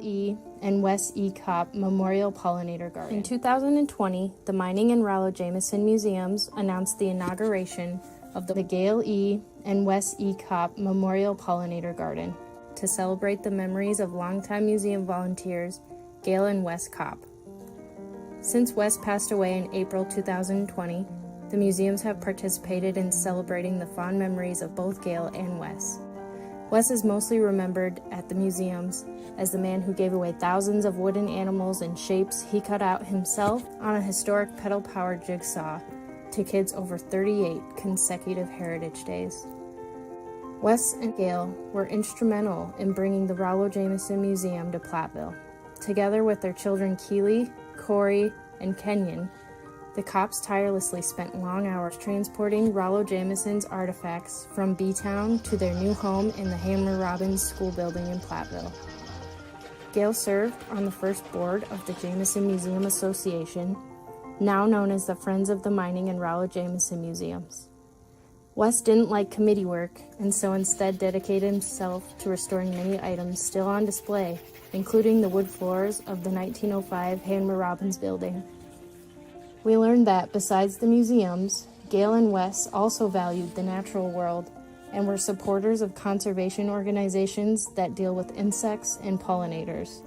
E. and Wes E. Kopp Memorial Pollinator Garden. In 2020, the Mining and Rollo Jameson Museums announced the inauguration of the Gail E. and Wes E. Kopp Memorial Pollinator Garden to celebrate the memories of longtime museum volunteers Gail and Wes Kopp. Since Wes passed away in April 2020, the museums have participated in celebrating the fond memories of both Gail and Wes. Wes is mostly remembered at the museums as the man who gave away thousands of wooden animals and shapes he cut out himself on a historic pedal-powered jigsaw to kids over 38 consecutive Heritage Days. Wes and Gail were instrumental in bringing the Rollo Jameson Museum to Platteville. Together with their children Keely, Corey, and Kenyon, the Kopps tirelessly spent long hours transporting Rollo Jameson's artifacts from B-Town to their new home in the Hammer Robbins School Building in Platteville. Gail served on the first board of the Jameson Museum Association, now known as the Friends of the Mining and Rollo Jameson Museums. Wes didn't like committee work, and so instead dedicated himself to restoring many items still on display, including the wood floors of the 1905 Hammer Robbins building. We learned that, besides the museums, Gail and Wes also valued the natural world and were supporters of conservation organizations that deal with insects and pollinators.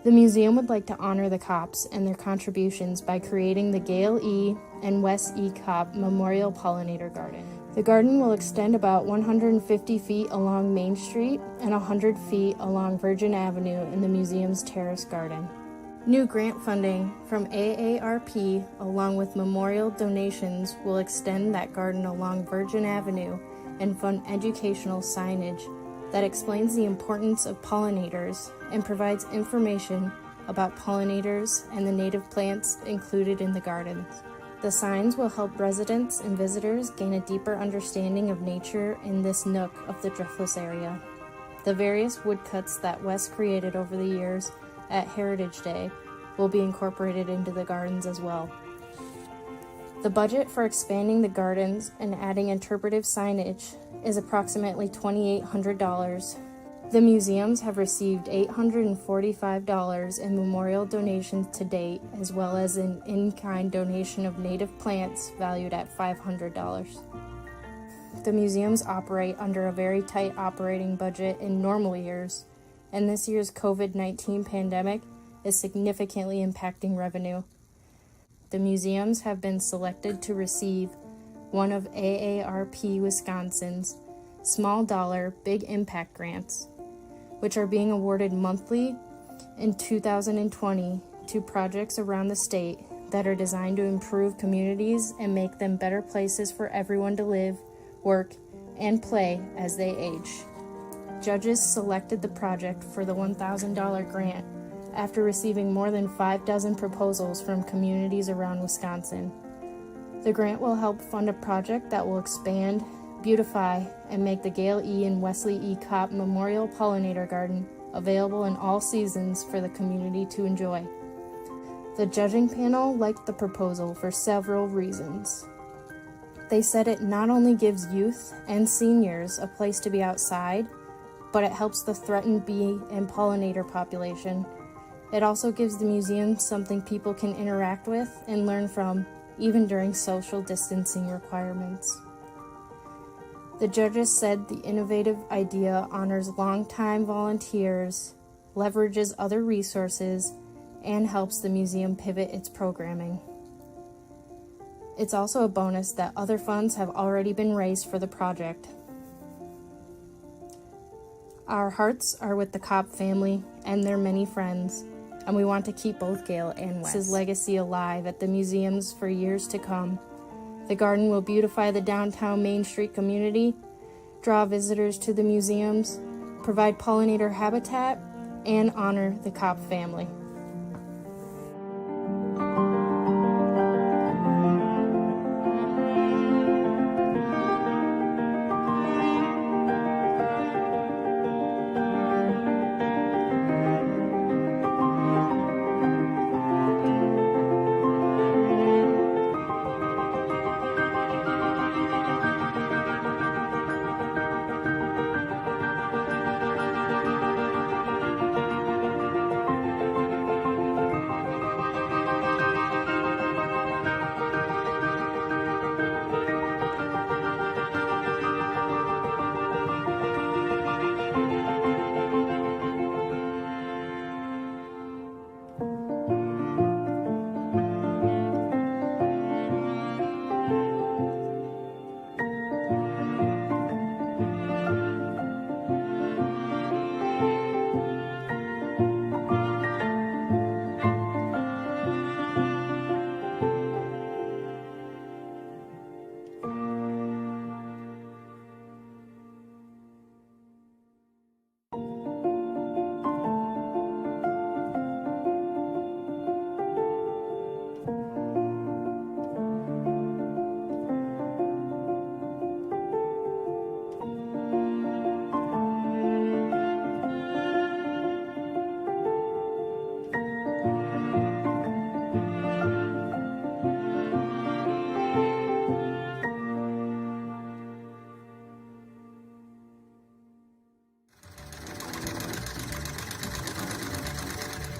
The museum would like to honor the Kopps and their contributions by creating the Gail E. and Wes E. Kopp Memorial Pollinator Garden. The garden will extend about 150 feet along Main Street and 100 feet along Virgin Avenue in the museum's terrace garden. New grant funding from AARP, along with memorial donations, will extend that garden along Virgin Avenue and fund educational signage that explains the importance of pollinators and provides information about pollinators and the native plants included in the gardens. The signs will help residents and visitors gain a deeper understanding of nature in this nook of the Driftless area. The various woodcuts that Wes created over the years at Heritage Day will be incorporated into the gardens as well. The budget for expanding the gardens and adding interpretive signage is approximately $2,800. The museums have received $845 in memorial donations to date, as well as an in-kind donation of native plants valued at $500. The museums operate under a very tight operating budget in normal years, and this year's COVID-19 pandemic is significantly impacting revenue. The museums have been selected to receive one of AARP Wisconsin's small dollar, big impact grants, which are being awarded monthly in 2020 to projects around the state that are designed to improve communities and make them better places for everyone to live, work, and play as they age. Judges selected the project for the $1,000 grant after receiving more than 6 proposals from communities around Wisconsin. The grant will help fund a project that will expand, beautify, and make the Gail E. and Wesley E. Kopp Memorial Pollinator Garden available in all seasons for the community to enjoy. The judging panel liked the proposal for several reasons. They said it not only gives youth and seniors a place to be outside, but it helps the threatened bee and pollinator population. It also gives the museum something people can interact with and learn from, even during social distancing requirements. The judges said the innovative idea honors longtime volunteers, leverages other resources, and helps the museum pivot its programming. It's also a bonus that other funds have already been raised for the project. Our hearts are with the Kopp family and their many friends, and we want to keep both Gail and Wes's legacy alive at the museums for years to come. The garden will beautify the downtown Main Street community, draw visitors to the museums, provide pollinator habitat, and honor the Kopp family.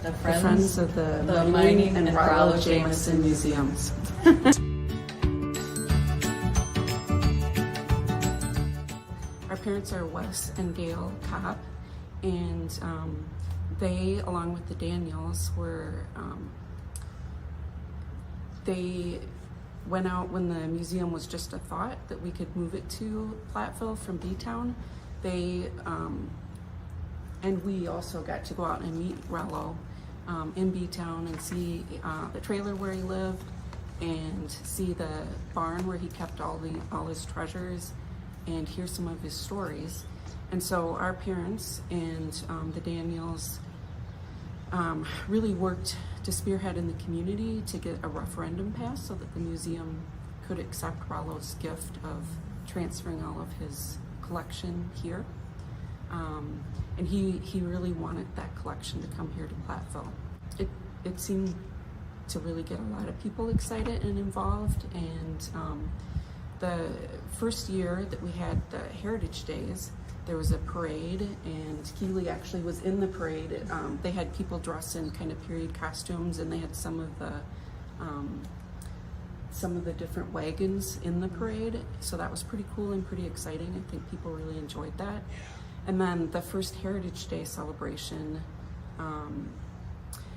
The Friends of the Mining and Rollo Jameson Museums. Our parents are Wes and Gail Kopp, and they, along with the Daniels, they went out when the museum was just a thought that we could move it to Platteville from B-Town. And we also got to go out and meet Rollo in B-Town and see the trailer where he lived and see the barn where he kept all his treasures and hear some of his stories. And so our parents and the Daniels really worked to spearhead in the community to get a referendum passed so that the museum could accept Rollo's gift of transferring all of his collection here. And he really wanted that collection to come here to Platteville. It seemed to really get a lot of people excited and involved, and the first year that we had the Heritage Days, there was a parade, and Keeley actually was in the parade. They had people dressed in kind of period costumes, and they had some of the different wagons in the parade. So that was pretty cool and pretty exciting. I think people really enjoyed that. And then the first Heritage Day celebration,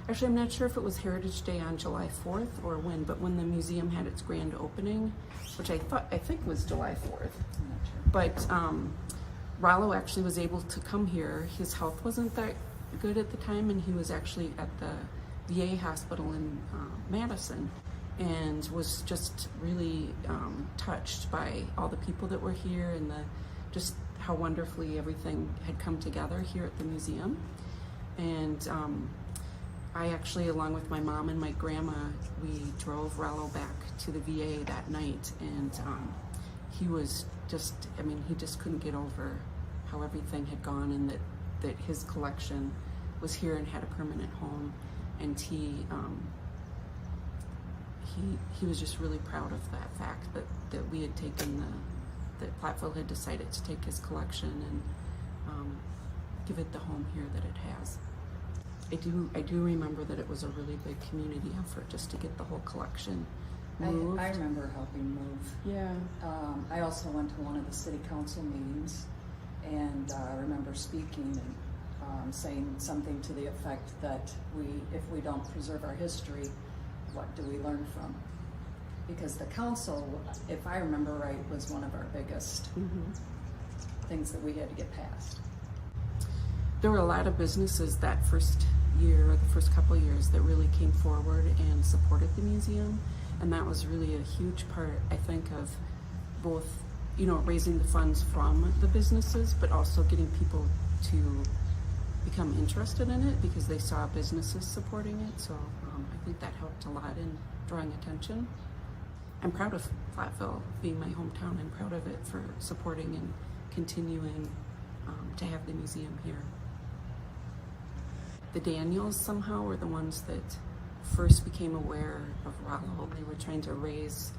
actually I'm not sure if it was Heritage Day on July 4th or when, but when the museum had its grand opening, which I think was July 4th. I'm not sure. But Rollo actually was able to come here. His health wasn't that good at the time, and he was actually at the VA hospital in Madison, and was just really touched by all the people that were here and just how wonderfully everything had come together here at the museum. And I actually, along with my mom and my grandma, we drove Rollo back to the VA that night, and he was just, he just couldn't get over how everything had gone, and that his collection was here and had a permanent home. And he was just really proud of that fact that we had taken that Platteville had decided to take his collection and give it the home here that it has. I do remember that it was a really big community effort just to get the whole collection moved. I remember helping move. Yeah. I also went to one of the city council meetings, and I remember speaking and saying something to the effect that if we don't preserve our history, what do we learn from? Because the council, if I remember right, was one of our biggest things that we had to get past. There were a lot of businesses that first year, or the first couple of years, that really came forward and supported the museum, and that was really a huge part, I think, of both, raising the funds from the businesses, but also getting people to become interested in it because they saw businesses supporting it. So I think that helped a lot in drawing attention. I'm proud of Platteville being my hometown. I'm proud of it for supporting and continuing to have the museum here. The Daniels somehow were the ones that first became aware of Rollo. They were trying to raise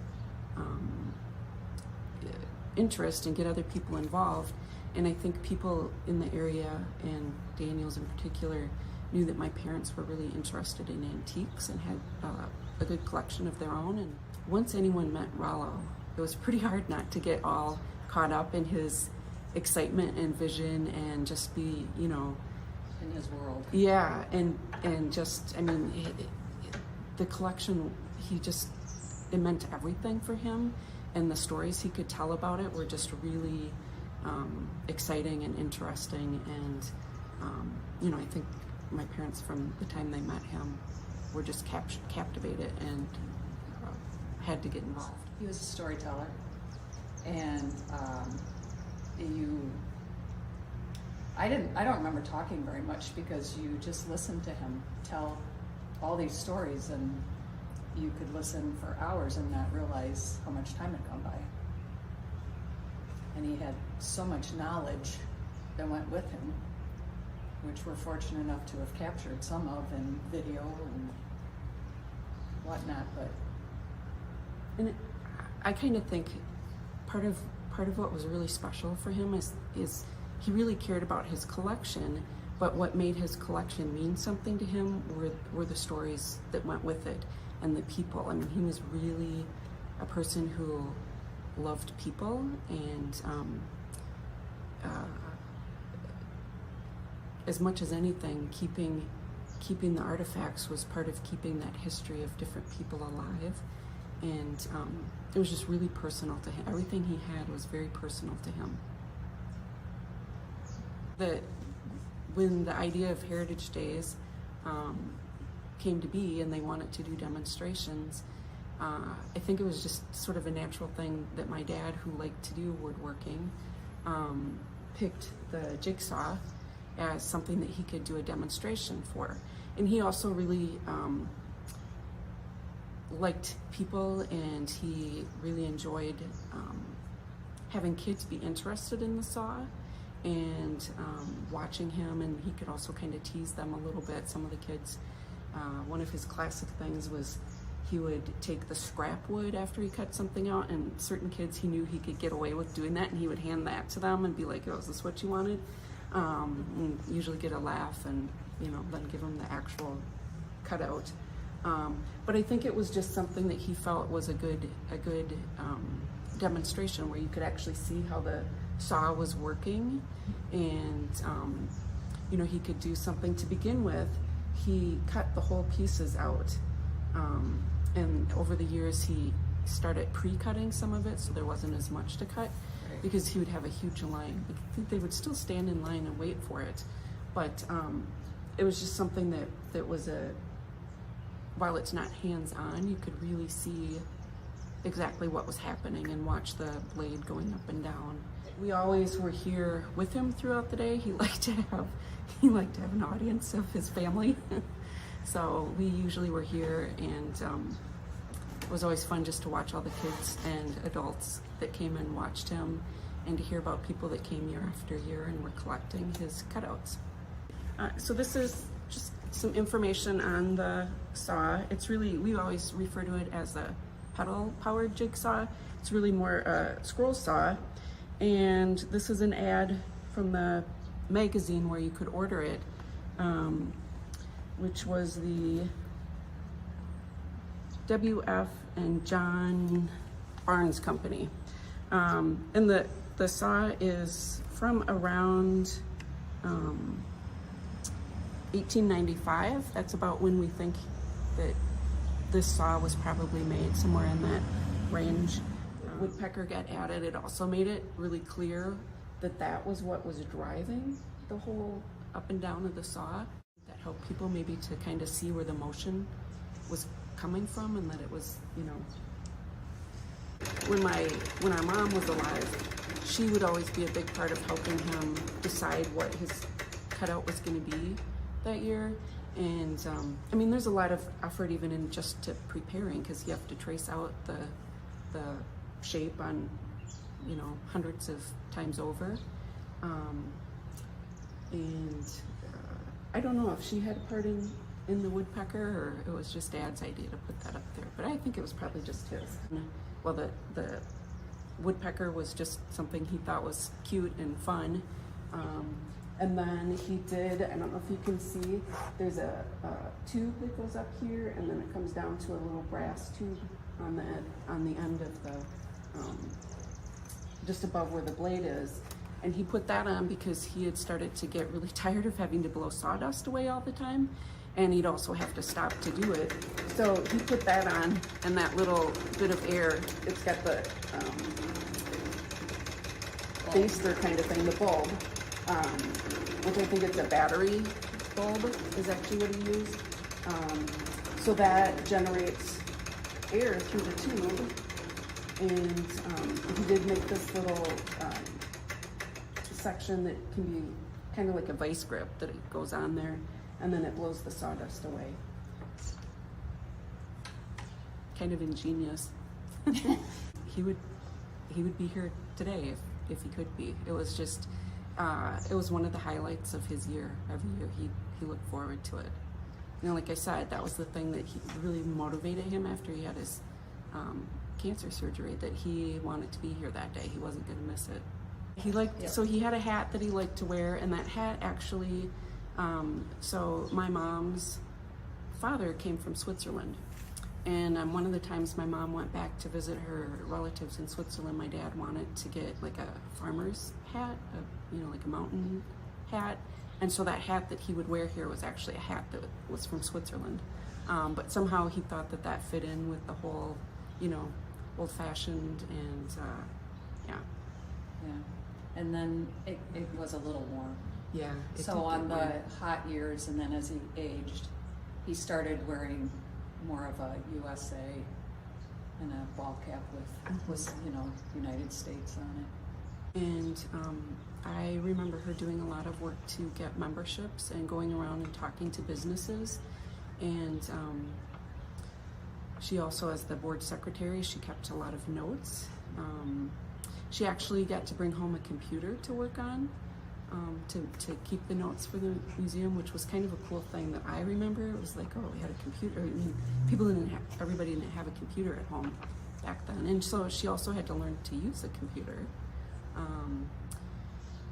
interest and get other people involved. And I think people in the area, and Daniels in particular, knew that my parents were really interested in antiques and had a good collection of their own. And once anyone met Rollo, it was pretty hard not to get all caught up in his excitement and vision and just be, in his world. Yeah, and just, the collection, it meant everything for him, and the stories he could tell about it were just really exciting and interesting. And I think my parents, from the time they met him, were just captivated and had to get involved. He was a storyteller, and I don't remember talking very much because you just listened to him tell all these stories, and you could listen for hours and not realize how much time had gone by. And he had so much knowledge that went with him, which we're fortunate enough to have captured some of in video and whatnot. And I kind of think part of what was really special for him is he really cared about his collection, But what made his collection mean something to him were the stories that went with it and the people. I mean, he was really a person who loved people, and as much as anything, keeping the artifacts was part of keeping that history of different people alive. And it was just really personal to him. Everything he had was very personal to him. When the idea of Heritage Days came to be and they wanted to do demonstrations, I think it was just sort of a natural thing that my dad, who liked to do woodworking, picked the jigsaw as something that he could do a demonstration for. And he also really liked people, and he really enjoyed having kids be interested in the saw and watching him, and he could also kind of tease them a little bit. Some of the kids, one of his classic things was he would take the scrap wood after he cut something out, and certain kids he knew he could get away with doing that, and he would hand that to them and be like, oh, is this what you wanted? And usually get a laugh, and then give them the actual cutout. But I think it was just something that he felt was a good demonstration, where you could actually see how the saw was working, and he could do something to begin with. He cut the whole pieces out, and over the years he started pre-cutting some of it, so there wasn't as much to cut, because he would have a huge line. I think they would still stand in line and wait for it, but it was just something that was while it's not hands-on, you could really see exactly what was happening and watch the blade going up and down. We always were here with him throughout the day. He liked to have an audience of his family. So we usually were here, and it was always fun just to watch all the kids and adults that came and watched him, and to hear about people that came year after year and were collecting his cutouts. So this is just some information on the saw. It's really, we always refer to it as a pedal-powered jigsaw. It's really more a scroll saw. And this is an ad from the magazine where you could order it, which was the W.F. and John Barnes Company. And the saw is from around 1895. That's about when we think that this saw was probably made, somewhere in that range. Woodpecker got added. It also made it really clear that that was what was driving the whole up and down of the saw. That helped people maybe to kind of see where the motion was coming from, and that it was, when our mom was alive, she would always be a big part of helping him decide what his cutout was going to be that year. And I mean, there's a lot of effort even in just to preparing, because you have to trace out the shape on hundreds of times over, and I don't know if she had a part in the woodpecker, or it was just Dad's idea to put that up there, but I think it was probably just his. Well, the woodpecker was just something he thought was cute and fun. And then he did, I don't know if you can see, there's a tube that goes up here, and then it comes down to a little brass tube on the end of the, just above where the blade is. And he put that on because he had started to get really tired of having to blow sawdust away all the time, and he'd also have to stop to do it. So he put that on, and that little bit of air, it's got the baster kind of thing, the bulb, which I think it's a battery bulb is actually what he used. So that generates air through the tube, and he did make this little section that can be kind of like a vice grip that it goes on there, and then it blows the sawdust away. Kind of ingenious. He would be here today if he could be. It was just it was one of the highlights of his year. Every year he looked forward to it. Like I said, that was the thing that really motivated him after he had his cancer surgery, that he wanted to be here that day. He wasn't going to miss it. So he had a hat that he liked to wear, and that hat actually So my mom's father came from Switzerland. And one of the times my mom went back to visit her relatives in Switzerland, my dad wanted to get like a farmer's hat, like a mountain hat. And so that hat that he would wear here was actually a hat that was from Switzerland. But somehow he thought that that fit in with the whole, old-fashioned and, yeah. Yeah, and then it was a little warm. Yeah. So on the hot years, and then as he aged, he started wearing more of a USA and a ball cap with United States on it. And I remember her doing a lot of work to get memberships and going around and talking to businesses. And she also, as the board secretary, she kept a lot of notes. She actually got to bring home a computer to work on, to keep the notes for the museum, which was kind of a cool thing that I remember. It was like, oh, we had a computer. I mean, everybody didn't have a computer at home back then. And so she also had to learn to use a computer.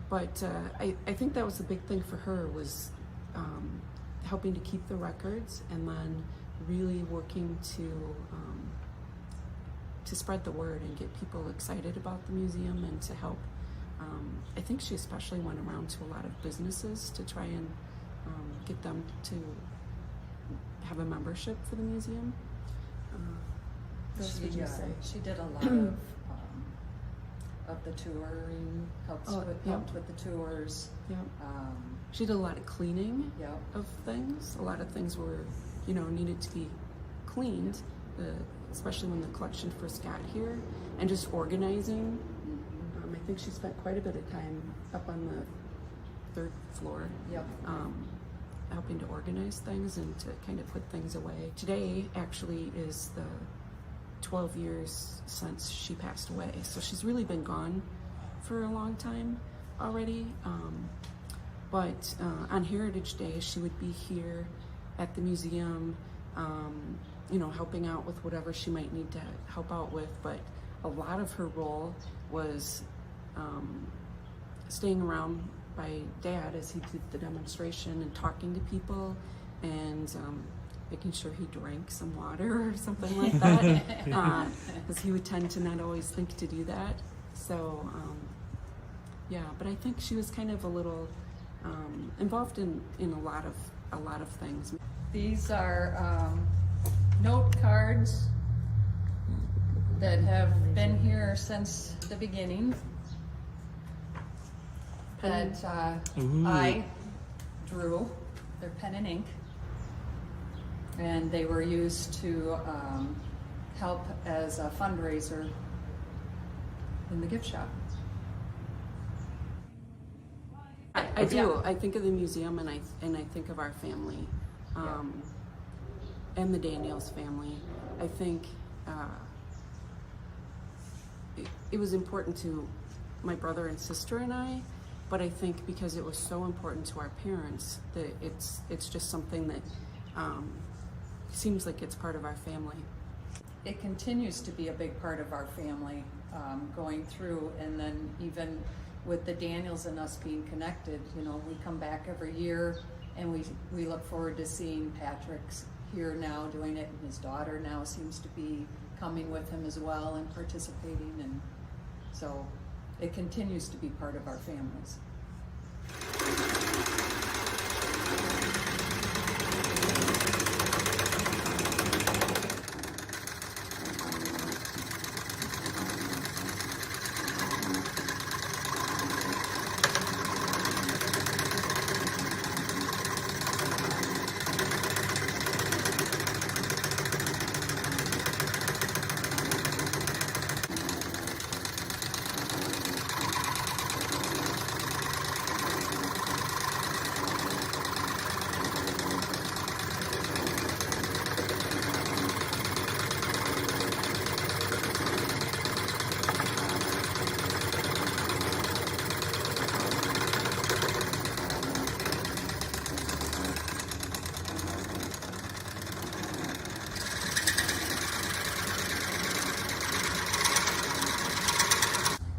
But I think that was the big thing for her, was helping to keep the records, and then really working to spread the word and get people excited about the museum, and to help. I think she especially went around to a lot of businesses to try and get them to have a membership for the museum. What else would you say? She did a lot of the touring, helped with the tours. Yep. She did a lot of cleaning Yep. of things. A lot of things were, needed to be cleaned, especially when the collection first got here, and just organizing. I think she spent quite a bit of time up on the 3rd floor, Yep. Helping to organize things and to kind of put things away. Today actually is the 12 years since she passed away, so she's really been gone for a long time already. But on Heritage Day, she would be here at the museum, helping out with whatever she might need to help out with. But a lot of her role was staying around by Dad as he did the demonstration, and talking to people, and making sure he drank some water or something like that, because he would tend to not always think to do that. So yeah, but I think she was kind of a little involved in a lot of things. These are note cards that have been here since the beginning, that I drew. They're pen and ink, and they were used to help as a fundraiser in the gift shop. I do. I think of the museum, and I think of our family, and the Daniels family. I think it was important to my brother and sister and I, but I think because it was so important to our parents, that it's just something that seems like it's part of our family. It continues to be a big part of our family, going through, and then even with the Daniels and us being connected, we come back every year, and we look forward to seeing Patrick's here now doing it, and his daughter now seems to be coming with him as well and participating, and so it continues to be part of our families.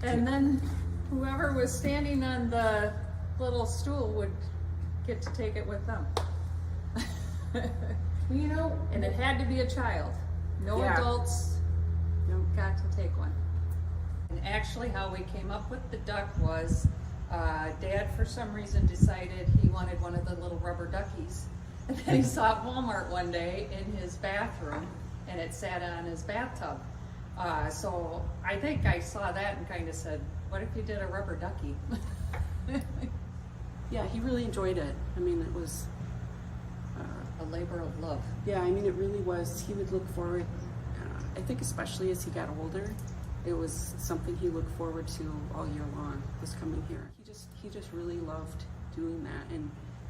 And then whoever was standing on the little stool would get to take it with them. You know, And it had to be a child. No Yeah. adults Yep. got to take one. And actually how we came up with the duck was, Dad for some reason decided he wanted one of the little rubber duckies. And then he saw it at Walmart one day in his bathroom and it sat on his bathtub. So I think I saw that and kind of said, what if you did a rubber ducky? yeah, he really enjoyed it. I mean, it was, A labor of love. yeah, I mean, it really was. He would look forward, I think especially as he got older, it was something he looked forward to all year long, was coming here. He just really loved doing that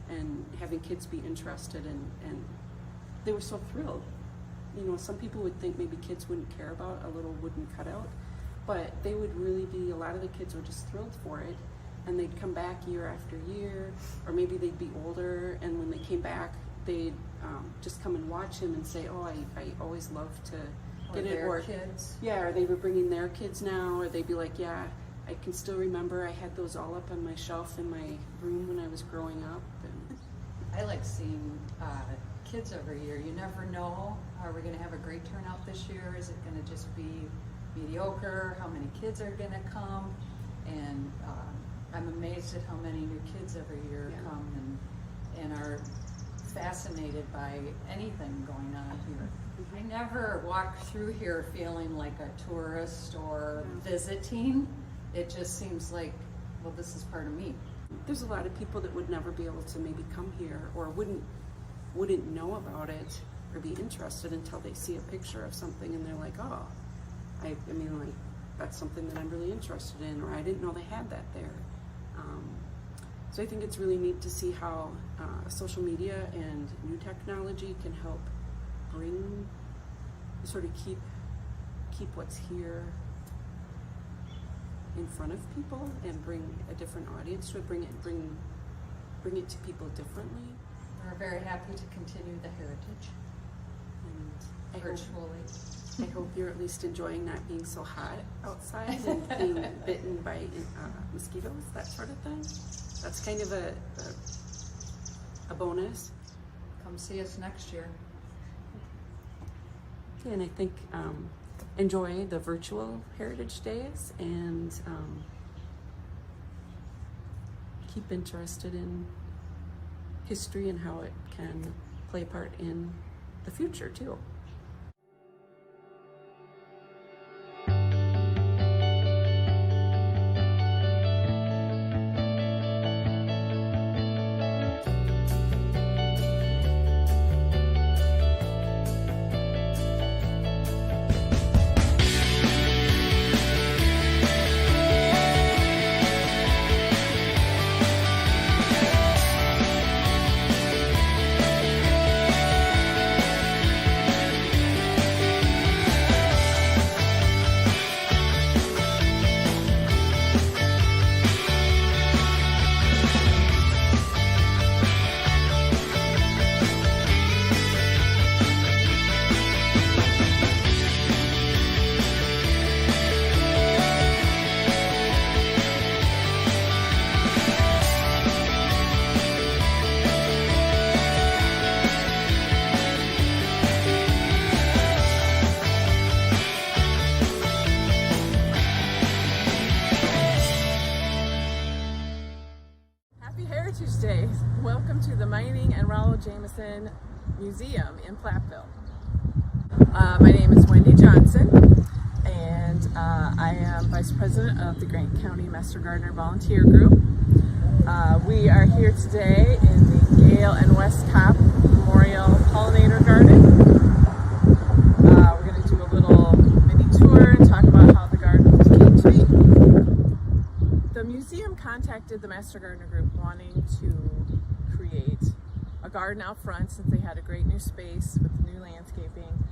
and having kids be interested and they were so thrilled. You know, some people would think maybe kids wouldn't care about a little wooden cutout, but they would really be, a lot of the kids were just thrilled for it. And they'd come back year after year, or maybe they'd be older, and when they came back, they'd just come and watch him and say, oh, I always loved to Or get it. their Or kids. yeah, or they were bringing their kids now, or they'd be like, yeah, I can still remember I had those all up on my shelf in my room when I was growing up. And I like seeing kids every year. You never know. Are we going to have a great turnout this year? Is it going to just be mediocre? How many kids are going to come? And I'm amazed at how many new kids every year Yeah. come and are fascinated by anything going on here. I never walk through here feeling like a tourist or visiting. It just seems like, well, this is part of me. there's a lot of people that would never be able to maybe come here or wouldn't know about it or be interested until they see a picture of something and they're like, oh, I mean, like, that's something that I'm really interested in, or I didn't know they had that there. So I think it's really neat to see how social media and new technology can help bring, sort of keep what's here in front of people and bring a different audience to it, bring it to people differently. We're very happy to continue the heritage And virtually. I hope you're at least enjoying not being so hot outside and being bitten by mosquitoes, that sort of thing. That's kind of a bonus. Come see us next year. And I think enjoy the virtual Heritage Days and keep interested in history and how it can play a part in the future too. Happy Heritage Day! Welcome to the Mining and Rollo Jameson Museum in Platteville. My name is Wendy Johnson, and I am Vice President of the Grant County Master Gardener Volunteer Group. We are here today in the Gail and Wes Kopp Memorial Pollinator Garden. We're going to do a little mini tour and talk about how the garden came to be. The museum contacted the Master Gardener Group wanting to create a garden out front since they had a great new space with new landscaping.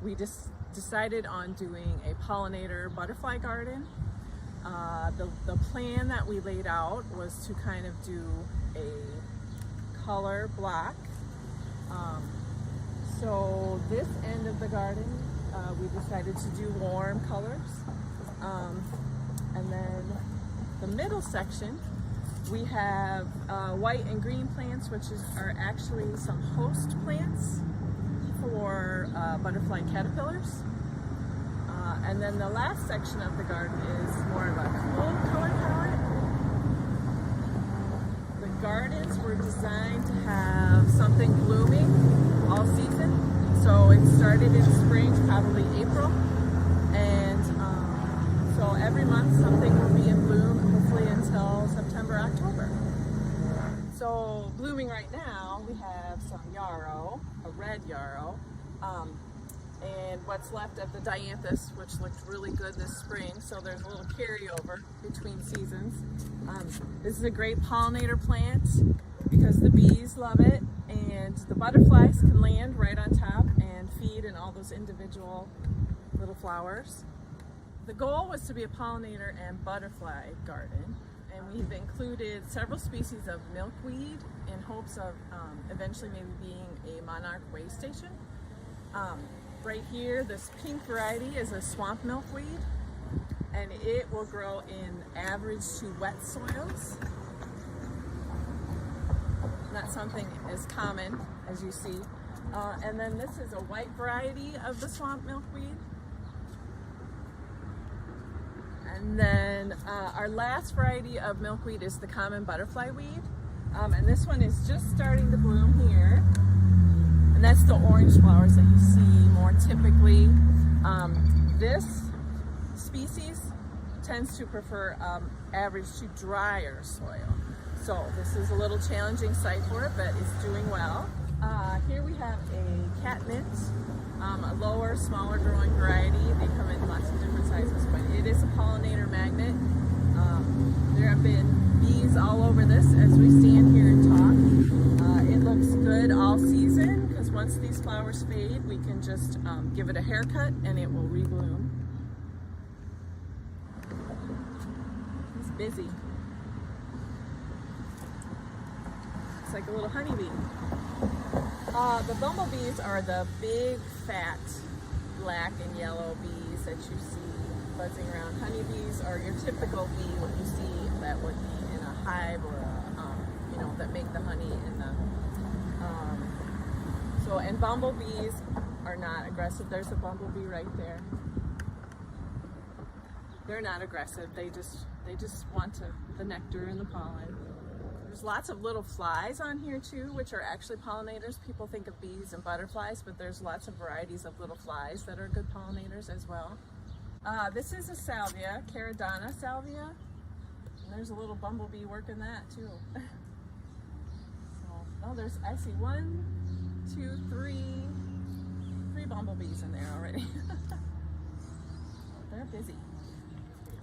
We just decided on doing a pollinator butterfly garden. The plan that we laid out was to kind of do a color block. So this end of the garden, we decided to do warm colors. And then the middle section, We have white and green plants, which are actually some host plants for butterfly caterpillars. And then the last section of the garden is more of a cool color palette. The gardens were designed to have something blooming all season. So it started in spring, probably April. And so every month something will be in bloom, hopefully until September, October. So blooming right now, we have some yarrow, a red yarrow, and what's left of the dianthus, which looked really good this spring. So there's a little carryover between seasons. This is a great pollinator plant because the bees love it, and the butterflies can land right on top and feed in all those individual little flowers. The goal was to be a pollinator and butterfly garden, and we've included several species of milkweed in hopes of eventually maybe being a monarch way station. Right here, this pink variety is a swamp milkweed, and it will grow in average to wet soils. Not something as common as you see. And then this is a white variety of the swamp milkweed. And then our last variety of milkweed is the common butterfly weed. And this one is just starting to bloom here. And that's the orange flowers that you see more typically. This species tends to prefer average to drier soil. So this is a little challenging site for it, but it's doing well. Here we have a catmint, a lower, smaller growing variety. They come in lots of different sizes, but it is a pollinator magnet. There have been bees all over this as we stand here and talk. It looks good all season because once these flowers fade, we can just give it a haircut and it will rebloom. It's busy. It's like a little honeybee. The bumblebees are the big, fat, black and yellow bees that you see buzzing around. Honeybees are your typical bee, what you see that would be in a hive or that make the honey in the. And bumblebees are not aggressive. There's a bumblebee right there. They're not aggressive. They just want the nectar and the pollen. There's lots of little flies on here too, which are actually pollinators. People think of bees and butterflies, but there's lots of varieties of little flies that are good pollinators as well. This is a salvia, Caradonna salvia. And there's a little bumblebee working that too. I see 1, 2, 3 bumblebees in there already. They're busy.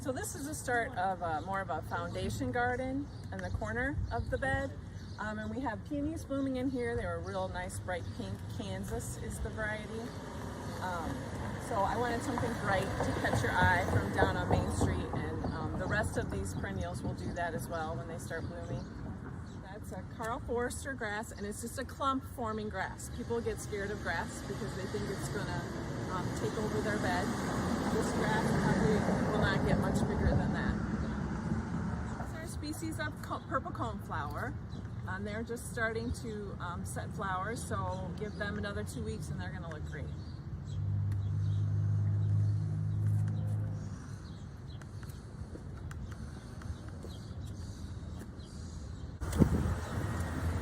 So this is the start of more of a foundation garden in the corner of the bed. And we have peonies blooming in here. They're a real nice bright pink. Kansas is the variety. So I wanted something bright to catch your eye from down on Main Street, and the rest of these perennials will do that as well when they start blooming. That's a Carl Forster grass, and it's just a clump forming grass. People get scared of grass because they think it's gonna take over their bed. This grass probably will not get much bigger than that. These are a species of purple coneflower. They're just starting to set flowers, so give them another 2 weeks and they're gonna look great.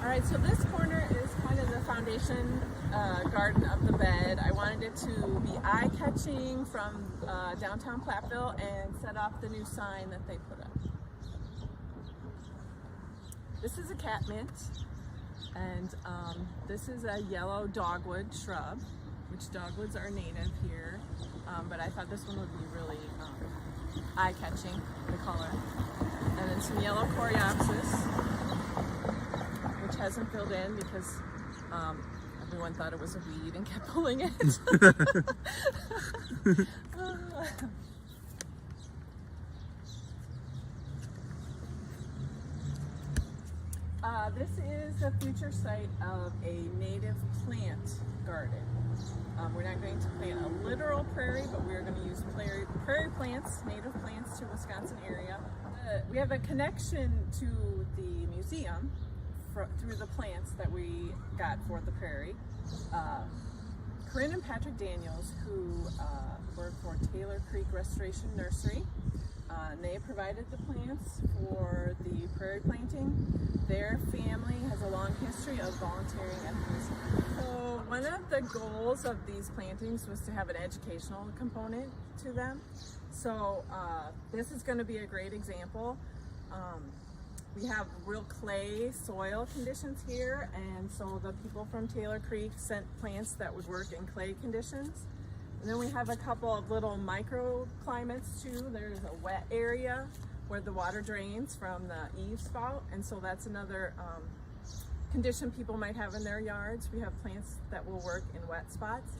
All right, so this corner is kind of the foundation garden of the bed. I wanted it to be eye-catching from downtown Platteville and set off the new sign that they put up. This is a catmint, and this is a yellow dogwood shrub, which dogwoods are native here, but I thought this one would be really eye-catching, the color. And then some yellow coreopsis, which hasn't filled in because everyone thought it was a weed and kept pulling it. This is the future site of a native plant garden. We're not going to plant a literal prairie, but we're going to use prairie plants, native plants to Wisconsin area. We have a connection to the museum through the plants that we got for the prairie. Corinne and Patrick Daniels, who work for Taylor Creek Restoration Nursery, they provided the plants for the prairie planting. Their family has a long history of volunteering at the museum. So one of the goals of these plantings was to have an educational component to them. So this is going to be a great example. We have real clay soil conditions here, and so the people from Taylor Creek sent plants that would work in clay conditions. And then we have a couple of little microclimates too. There's a wet area where the water drains from the eave spout, and so that's another condition people might have in their yards. We have plants that will work in wet spots.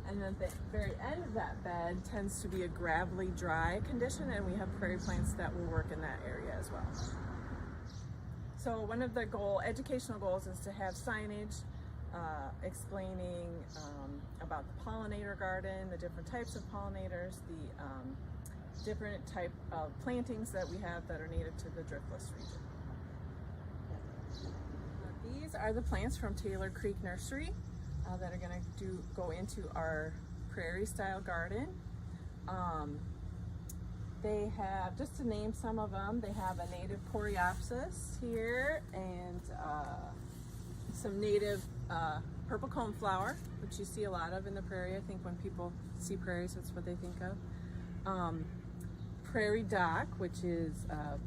And then the very end of that bed tends to be a gravelly, dry condition, and we have prairie plants that will work in that area as well. So one of the educational goals is to have signage explaining about the pollinator garden, the different types of pollinators, the different type of plantings that we have that are native to the driftless region. These are the plants from Taylor Creek Nursery that are going to go into our prairie style garden. They have, just to name some of them, they have a native Coreopsis here and some native purple coneflower, which you see a lot of in the prairie. I think when people see prairies, that's what they think of. Prairie dock, which is a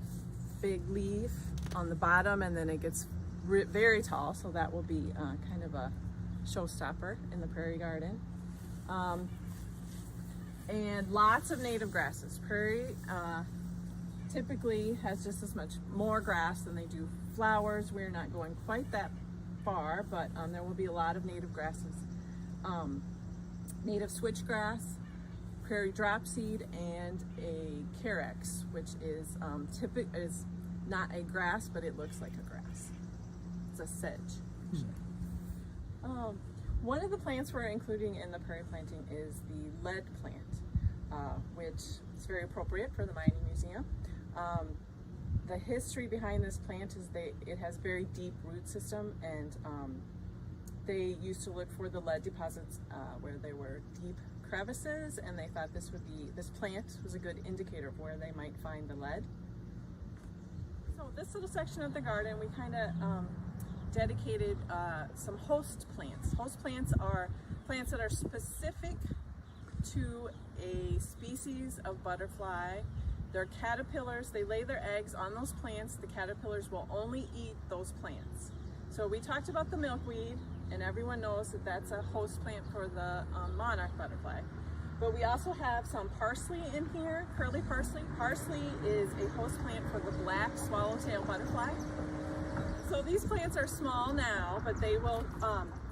big leaf on the bottom, and then it gets very tall, so that will be kind of a showstopper in the prairie garden. And lots of native grasses. Prairie typically has just as much more grass than they do flowers. We're not going quite that far, but there will be a lot of native grasses. Native switchgrass, prairie dropseed, and a carex, which is is not a grass, but it looks like a grass. It's a sedge. One of the plants we're including in the prairie planting is the lead plant, which is very appropriate for the Mining Museum. The history behind this plant is it has very deep root system, and they used to look for the lead deposits where there were deep crevices, and they thought this plant was a good indicator of where they might find the lead. So this little section of the garden, we kind of dedicated some host plants. Host plants are plants that are specific to a species of butterfly. They're caterpillars. They lay their eggs on those plants. The caterpillars will only eat those plants. So we talked about the milkweed, and everyone knows that that's a host plant for the monarch butterfly. But we also have some parsley in here, curly parsley. Parsley is a host plant for the black swallowtail butterfly. So these plants are small now, but they will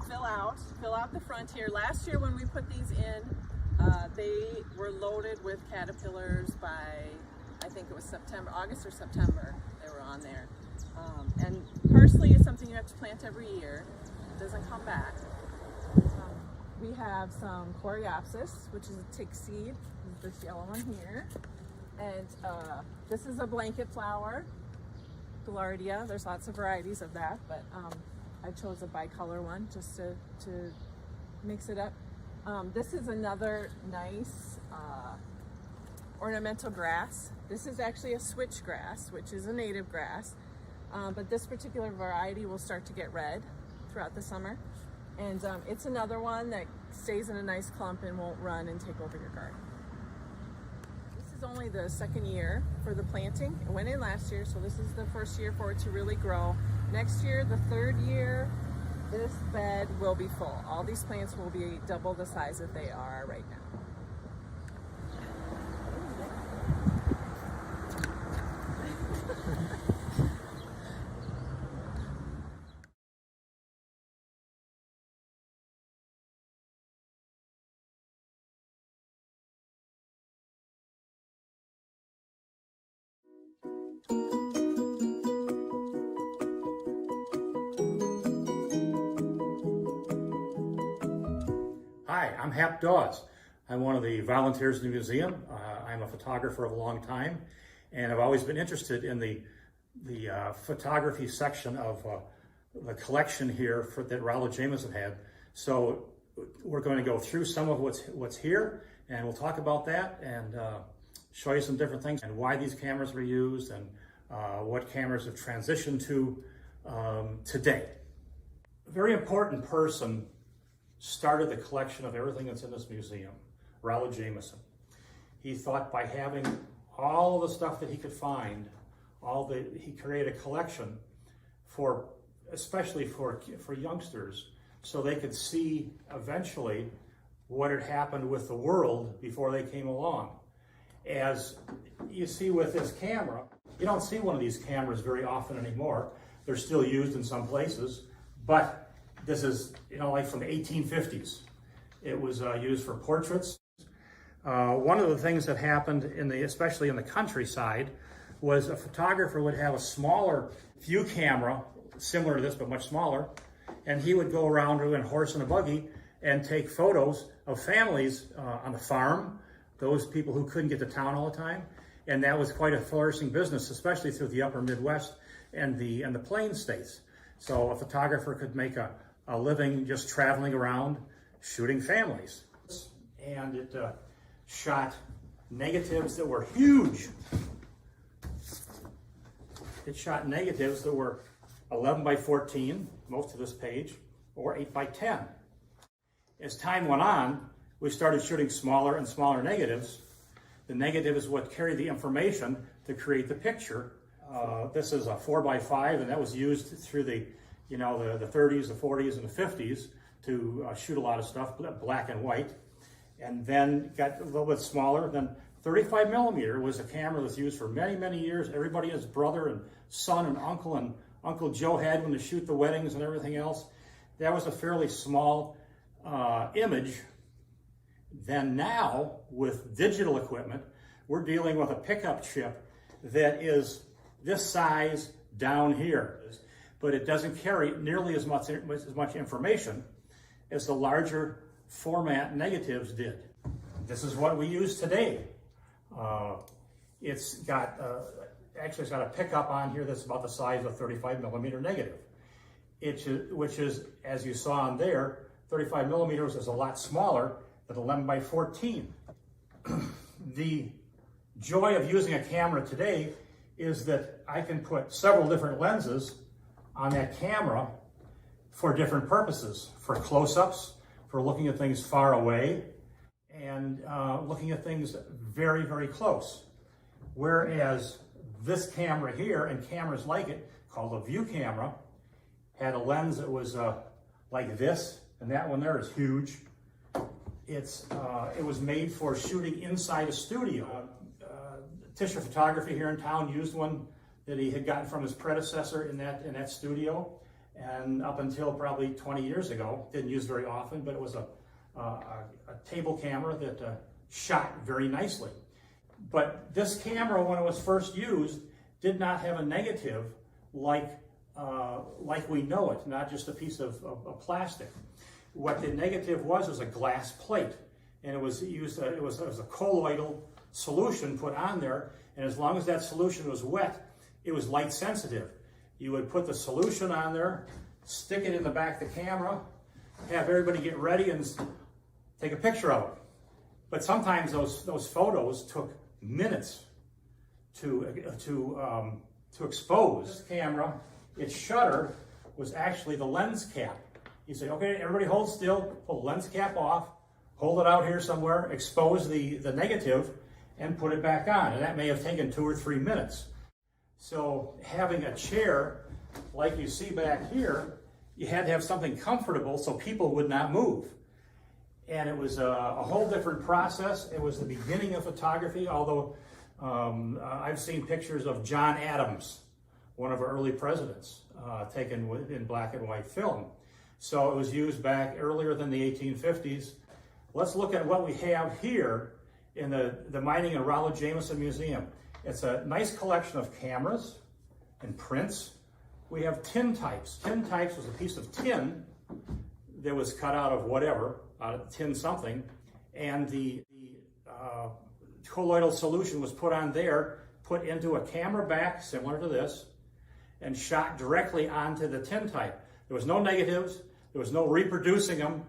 fill out the front here. Last year when we put these in, they were loaded with caterpillars by, I think it was August or September, they were on there. And parsley is something you have to plant every year. It doesn't come back. We have some Coreopsis, which is a tick seed, this yellow one here. And this is a blanket flower, Gaillardia. There's lots of varieties of that, but I chose a bicolor one just to mix it up. This is another nice ornamental grass. This is actually a switchgrass, which is a native grass, but this particular variety will start to get red throughout the summer. And it's another one that stays in a nice clump and won't run and take over your garden. This is only the second year for the planting. It went in last year, so this is the first year for it to really grow. Next year, the third year, this bed will be full. All these plants will be double the size that they are right now. Hi, I'm Hap Dawes. I'm one of the volunteers in the museum. I'm a photographer of a long time, and I've always been interested in the photography section of the collection here that Rollo Jameson had. So we're going to go through some of what's here, and we'll talk about that and show you some different things and why these cameras were used and what cameras have transitioned to today. A very important person started the collection of everything that's in this museum, Rollo Jameson. He thought by having all of the stuff that he could find, he created a collection especially for youngsters, so they could see eventually what had happened with the world before they came along. As you see with this camera, you don't see one of these cameras very often anymore. They're still used in some places, but this is, like from the 1850s. It was used for portraits. One of the things that happened especially in the countryside, was a photographer would have a smaller view camera, similar to this but much smaller, and he would go around in a horse and a buggy and take photos of families on the farm, those people who couldn't get to town all the time, and that was quite a flourishing business, especially through the upper Midwest and the Plains states. So a photographer could make a living just traveling around shooting families. And it shot negatives that were huge. It shot negatives that were 11 by 14, most of this page, or 8 by 10. As time went on, we started shooting smaller and smaller negatives. The negative is what carried the information to create the picture. This is a 4 by 5, and that was used through the 30s, the 40s, and the 50s to shoot a lot of stuff, black and white. And then got a little bit smaller. Then 35 millimeter was a camera that's used for many, many years. Everybody, his brother and son and Uncle Joe had when to shoot the weddings and everything else. That was a fairly small image. Then now, with digital equipment, we're dealing with a pickup chip that is this size down here, but it doesn't carry nearly as much information as the larger format negatives did. This is what we use today. It's got a pickup on here that's about the size of a 35 millimeter negative, which is, as you saw on there, 35 millimeters is a lot smaller than 11 by 14. The joy of using a camera today is that I can put several different lenses on that camera for different purposes, for close-ups, for looking at things far away, and looking at things very, very close. Whereas this camera here and cameras like it, called a view camera, had a lens that was like this, and that one there is huge. It was made for shooting inside a studio. Tischer Photography here in town used one that he had gotten from his predecessor in that studio, and up until probably 20 years ago, didn't use very often, but it was a table camera that shot very nicely. But this camera, when it was first used, did not have a negative like we know it, not just a piece of plastic. What the negative was a glass plate, and it was used. It was a colloidal solution put on there, and as long as that solution was wet, it was light sensitive. You would put the solution on there, stick it in the back of the camera, have everybody get ready and take a picture of it. But sometimes those photos took minutes to expose. This camera, its shutter was actually the lens cap. You say, okay, everybody hold still, pull the lens cap off, hold it out here somewhere, expose the negative, and put it back on. And that may have taken 2 or 3 minutes. So having a chair, like you see back here, you had to have something comfortable so people would not move. And it was a whole different process. It was the beginning of photography, although I've seen pictures of John Adams, one of our early presidents, taken in black and white film. So it was used back earlier than the 1850s. Let's look at what we have here in the Mining and Rollo Jameson Museum. It's a nice collection of cameras and prints. We have tin types. Tin types was a piece of tin that was cut out of whatever, out of tin something, and the colloidal solution was put on there, put into a camera back similar to this and shot directly onto the tintype. There was no negatives, there was no reproducing them.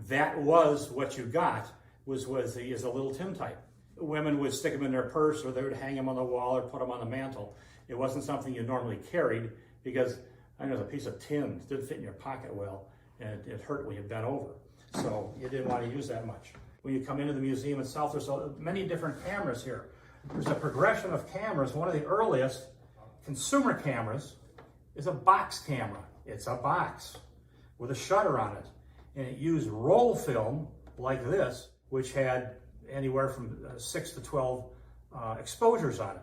That was what you got, is a little tintype. Women would stick them in their purse, or they would hang them on the wall or put them on the mantle. It wasn't something you normally carried because I know, it was a piece of tin, it didn't fit in your pocket well, and it hurt when you bent over. So you didn't want to use that much. When you come into the museum itself, there's many different cameras here. There's a progression of cameras. One of the earliest consumer cameras is a box camera. It's a box with a shutter on it. And it used roll film like this, which had anywhere from 6 to 12 exposures on it.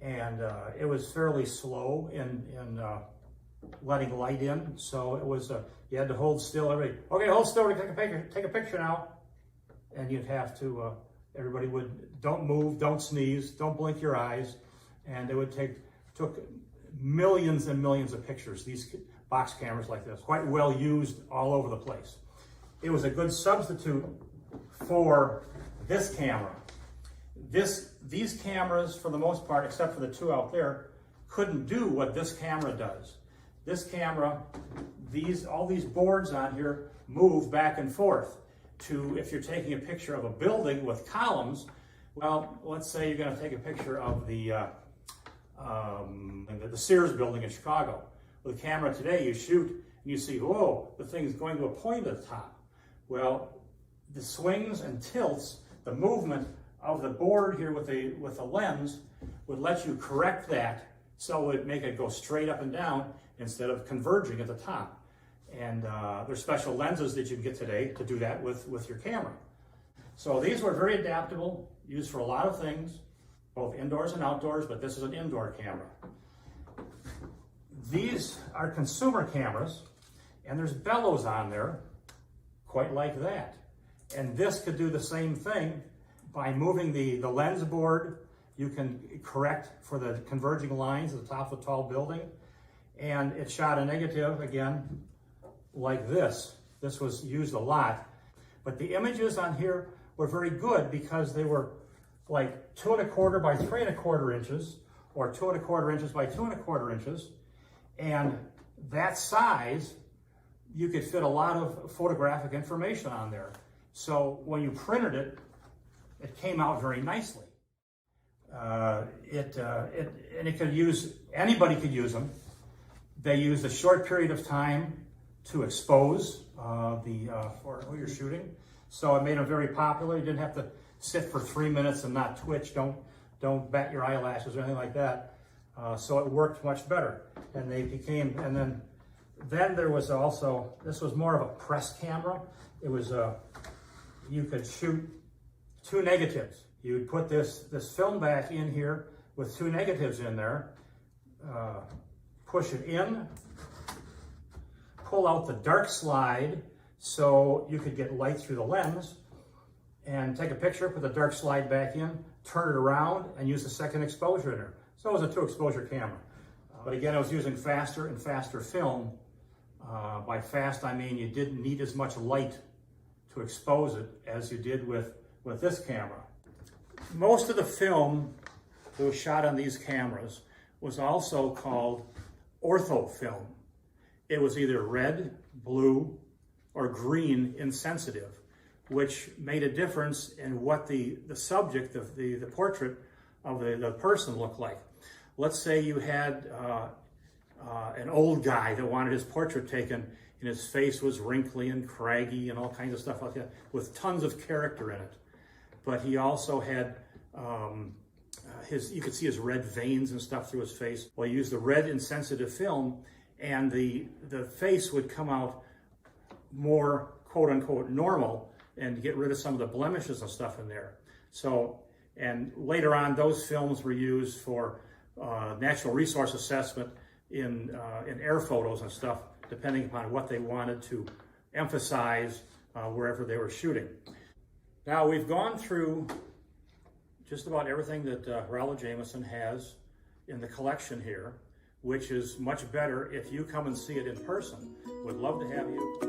And it was fairly slow in letting light in. So it was, you had to hold still. Everybody, okay, hold still, we're gonna take a picture now. And you'd have to, everybody would, don't move, don't sneeze, don't blink your eyes. And it would took millions and millions of pictures, these box cameras like this, quite well used all over the place. It was a good substitute for this camera. These cameras, for the most part, except for the two out there, couldn't do what this camera does. This camera, all these boards on here move back and forth to, if you're taking a picture of a building with columns, well, let's say you're going to take a picture of the Sears building in Chicago. With a camera today, you shoot and you see, whoa, the thing's going to a point at the top. Well, the swings and tilts, the movement of the board here with the lens would let you correct that, so it would make it go straight up and down instead of converging at the top. And there's special lenses that you can get today to do that with your camera. So these were very adaptable, used for a lot of things, both indoors and outdoors, but this is an indoor camera. These are consumer cameras, and there's bellows on there, quite like that. And this could do the same thing. By moving the lens board, you can correct for the converging lines at the top of a tall building. And it shot a negative, again, like this. This was used a lot. But the images on here were very good because they were like 2 1/4 by 3 1/4 inches, or 2 1/4 inches by 2 1/4 inches. And that size, you could fit a lot of photographic information on there. So when you printed it, it came out very nicely. It could use, anybody could use them. They used a short period of time to expose for who you're shooting. So it made them very popular. You didn't have to sit for 3 minutes and not twitch. Don't bat your eyelashes or anything like that. So it worked much better. And they became, and then there was also, this was more of a press camera. It was you could shoot 2 negatives. You would put this film back in here with 2 negatives in there, push it in, pull out the dark slide so you could get light through the lens, and take a picture, put the dark slide back in, turn it around, and use the second exposure in there. So it was a 2 exposure camera. But again, I was using faster and faster film. By fast, I mean you didn't need as much light to expose it as you did with this camera. Most of the film that was shot on these cameras was also called ortho film. It was either red, blue, or green insensitive, which made a difference in what the subject of the portrait of the person looked like. Let's say you had an old guy that wanted his portrait taken, and his face was wrinkly and craggy and all kinds of stuff like that, with tons of character in it. But he also had you could see his red veins and stuff through his face. Well, he used the red insensitive film, and the face would come out more quote unquote normal and get rid of some of the blemishes and stuff in there. So, and later on, those films were used for natural resource assessment in air photos and stuff, depending upon what they wanted to emphasize wherever they were shooting. Now, we've gone through just about everything that Rollo Jameson has in the collection here, which is much better if you come and see it in person. Would love to have you.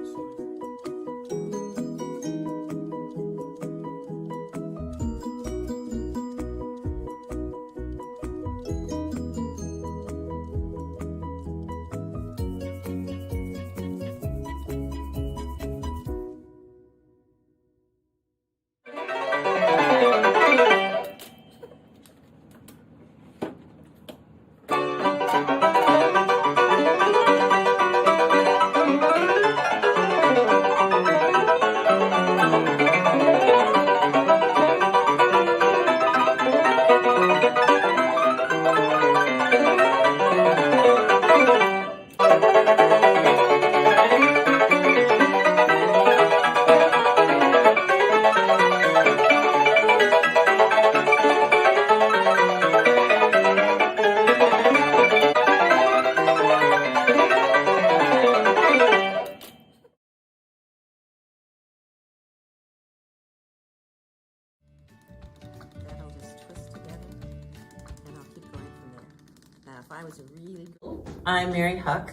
really cool. I'm Mary Huck,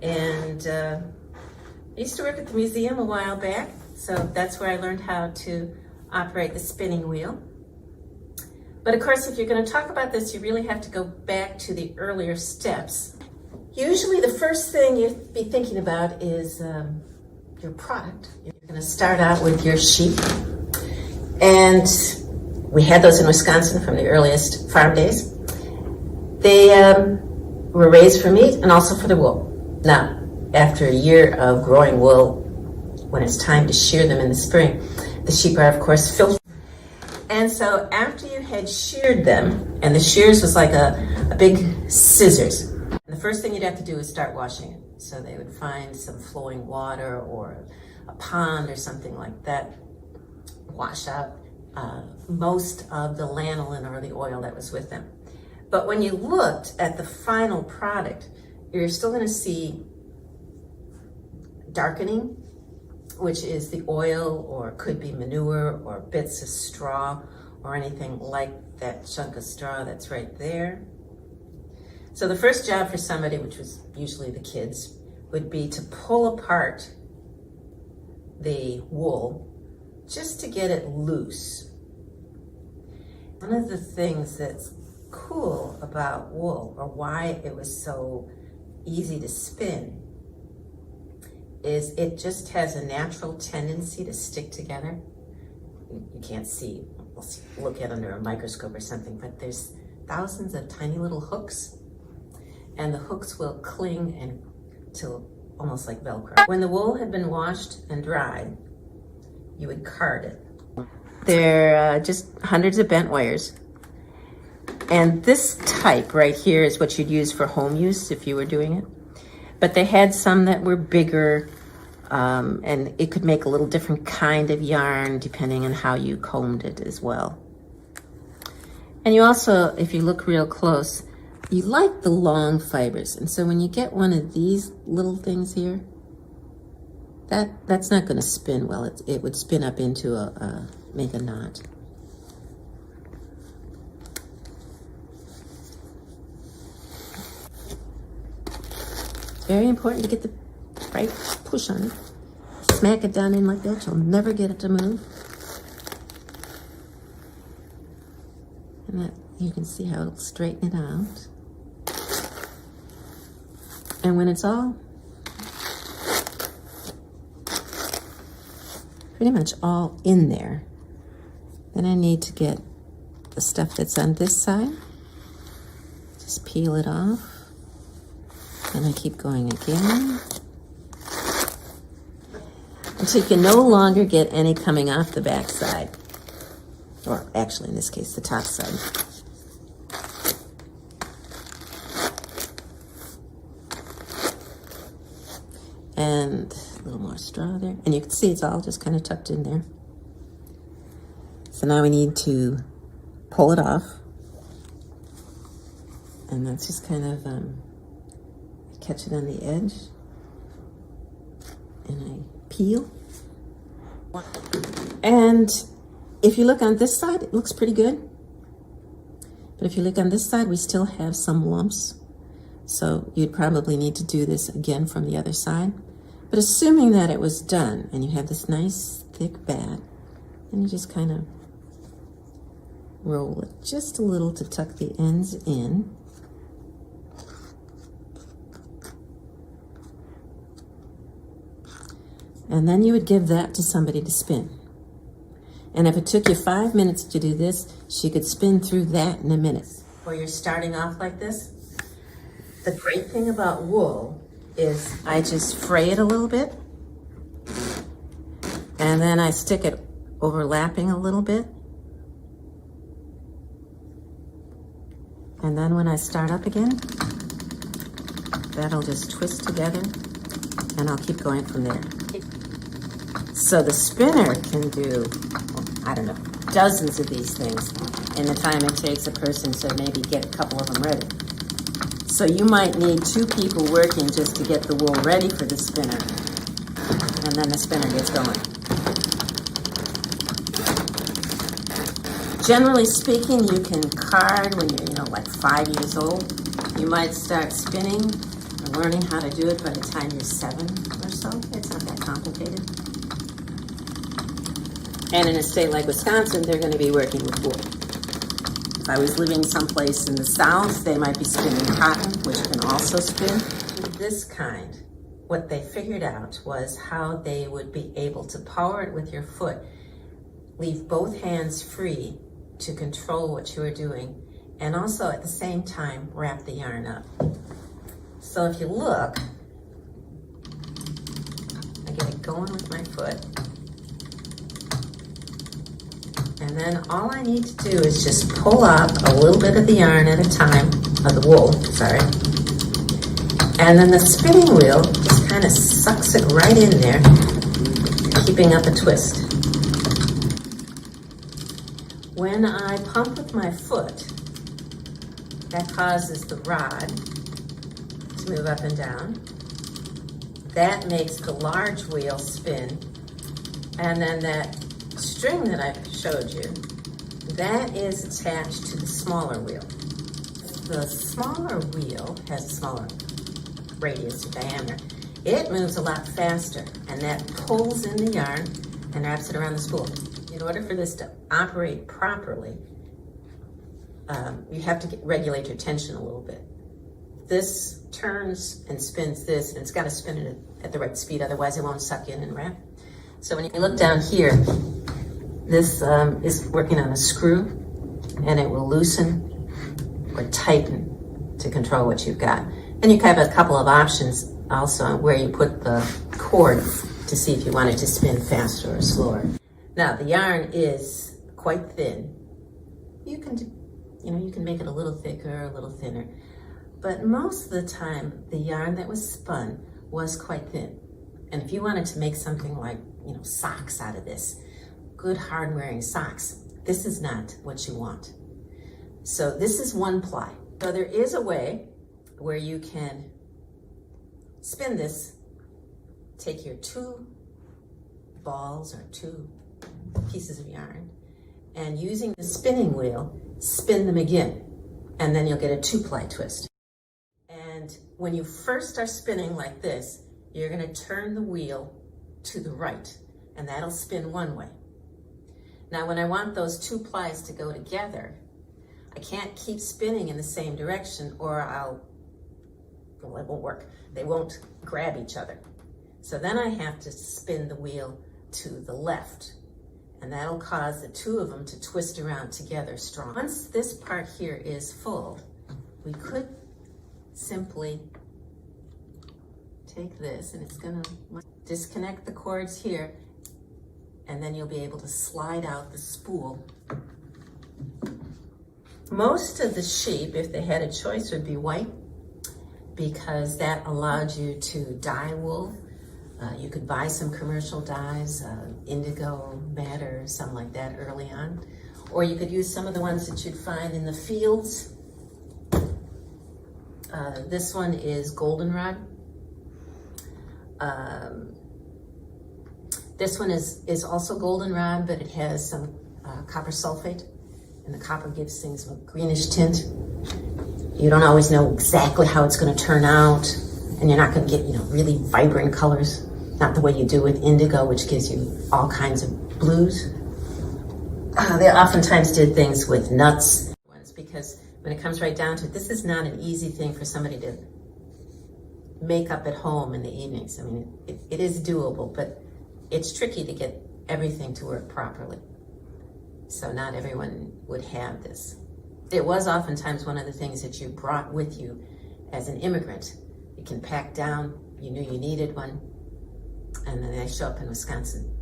and I used to work at the museum a while back, so that's where I learned how to operate the spinning wheel. But of course, if you're going to talk about this, you really have to go back to the earlier steps. Usually the first thing you'd be thinking about is your product. You're going to start out with your sheep. And we had those in Wisconsin from the earliest farm days. They were raised for meat and also for the wool. Now, after a year of growing wool, when it's time to shear them in the spring, the sheep are, of course, filthy. And so after you had sheared them, and the shears was like a big scissors, the first thing you'd have to do is start washing it. So they would find some flowing water or a pond or something like that, wash out most of the lanolin or the oil that was with them. But when you looked at the final product, you're still going to see darkening, which is the oil, or could be manure or bits of straw or anything like that chunk of straw that's right there. So the first job for somebody, which was usually the kids, would be to pull apart the wool just to get it loose. One of the things that's cool about wool, or why it was so easy to spin, is it just has a natural tendency to stick together. You can't see, look at under a microscope or something, but there's thousands of tiny little hooks, and the hooks will cling and to almost like Velcro. When the wool had been washed and dried, you would card it. They're just hundreds of bent wires. And this type right here is what you'd use for home use if you were doing it. But they had some that were bigger, and it could make a little different kind of yarn depending on how you combed it as well. And you also, if you look real close, you like the long fibers. And so when you get one of these little things here, that's not going to spin well. It would spin up into make a knot. It's very important to get the right push on it. Smack it down in like that, you'll never get it to move. And that, you can see how it'll straighten it out. And when it's all pretty much all in there, then I need to get the stuff that's on this side. Just peel it off. And I keep going again. Until you can no longer get any coming off the back side. Or actually, in this case, the top side. And a little more straw there. And you can see it's all just kind of tucked in there. So now we need to pull it off. And that's just kind of catch it on the edge. And I peel. And if you look on this side, it looks pretty good. But if you look on this side, we still have some lumps. So you'd probably need to do this again from the other side. But assuming that it was done and you have this nice thick bat, then you just kind of roll it just a little to tuck the ends in. And then you would give that to somebody to spin. And if it took you 5 minutes to do this, she could spin through that in a minute. Or you're starting off like this. The great thing about wool is I just fray it a little bit. And then I stick it overlapping a little bit. And then when I start up again, that'll just twist together and I'll keep going from there. So the spinner can do, I don't know, dozens of these things in the time it takes a person to maybe get a couple of them ready. So you might need 2 people working just to get the wool ready for the spinner, and then the spinner gets going. Generally speaking, you can card when you're, like 5 years old. You might start spinning or learning how to do it by the time you're 7 or so. It's not that complicated. And in a state like Wisconsin, they're going to be working with wool. If I was living someplace in the South, they might be spinning cotton, which can also spin. This kind, what they figured out was how they would be able to power it with your foot, leave both hands free to control what you are doing, and also at the same time wrap the yarn up. So if you look, I get it going with my foot. And then all I need to do is just pull up a little bit of the yarn at a time, of the wool, sorry. And then the spinning wheel just kind of sucks it right in there, keeping up a twist. When I pump with my foot, that causes the rod to move up and down. That makes the large wheel spin. And then that string that I showed you, that is attached to the smaller wheel. The smaller wheel has a smaller radius or diameter. It moves a lot faster, and that pulls in the yarn and wraps it around the spool. In order for this to operate properly, you have to regulate your tension a little bit. This turns and spins this, and it's got to spin it at the right speed, otherwise it won't suck in and wrap. So when you look down here, this is working on a screw, and it will loosen or tighten to control what you've got. And you have a couple of options also where you put the cord to see if you want it to spin faster or slower. Now the yarn is quite thin. You can make it a little thicker, a little thinner, but most of the time the yarn that was spun was quite thin. And if you wanted to make something like, socks out of this, good hard-wearing socks, this is not what you want. So this is 1 ply. So there is a way where you can spin this, take your 2 balls or 2 pieces of yarn, and using the spinning wheel, spin them again, and then you'll get a 2-ply twist. And when you first are spinning like this, you're gonna turn the wheel to the right, and that'll spin 1 way. Now, when I want those 2 plies to go together, I can't keep spinning in the same direction or it won't work. They won't grab each other. So then I have to spin the wheel to the left, and that'll cause the 2 of them to twist around together strong. Once this part here is full, we could simply take this, and it's gonna disconnect the cords here, and then you'll be able to slide out the spool. Most of the sheep, if they had a choice, would be white, because that allowed you to dye wool. You could buy some commercial dyes, indigo, madder, something like that early on. Or you could use some of the ones that you'd find in the fields. This one is goldenrod. This one is also goldenrod, but it has some copper sulfate, and the copper gives things a greenish tint. You don't always know exactly how it's going to turn out, and you're not going to get, really vibrant colors, not the way you do with indigo, which gives you all kinds of blues. They oftentimes did things with nuts, because when it comes right down to it, this is not an easy thing for somebody to make up at home in the evenings. I mean, it is doable, but it's tricky to get everything to work properly. So not everyone would have this. It was oftentimes one of the things that you brought with you as an immigrant. You can pack down, you knew you needed one, and then they show up in Wisconsin.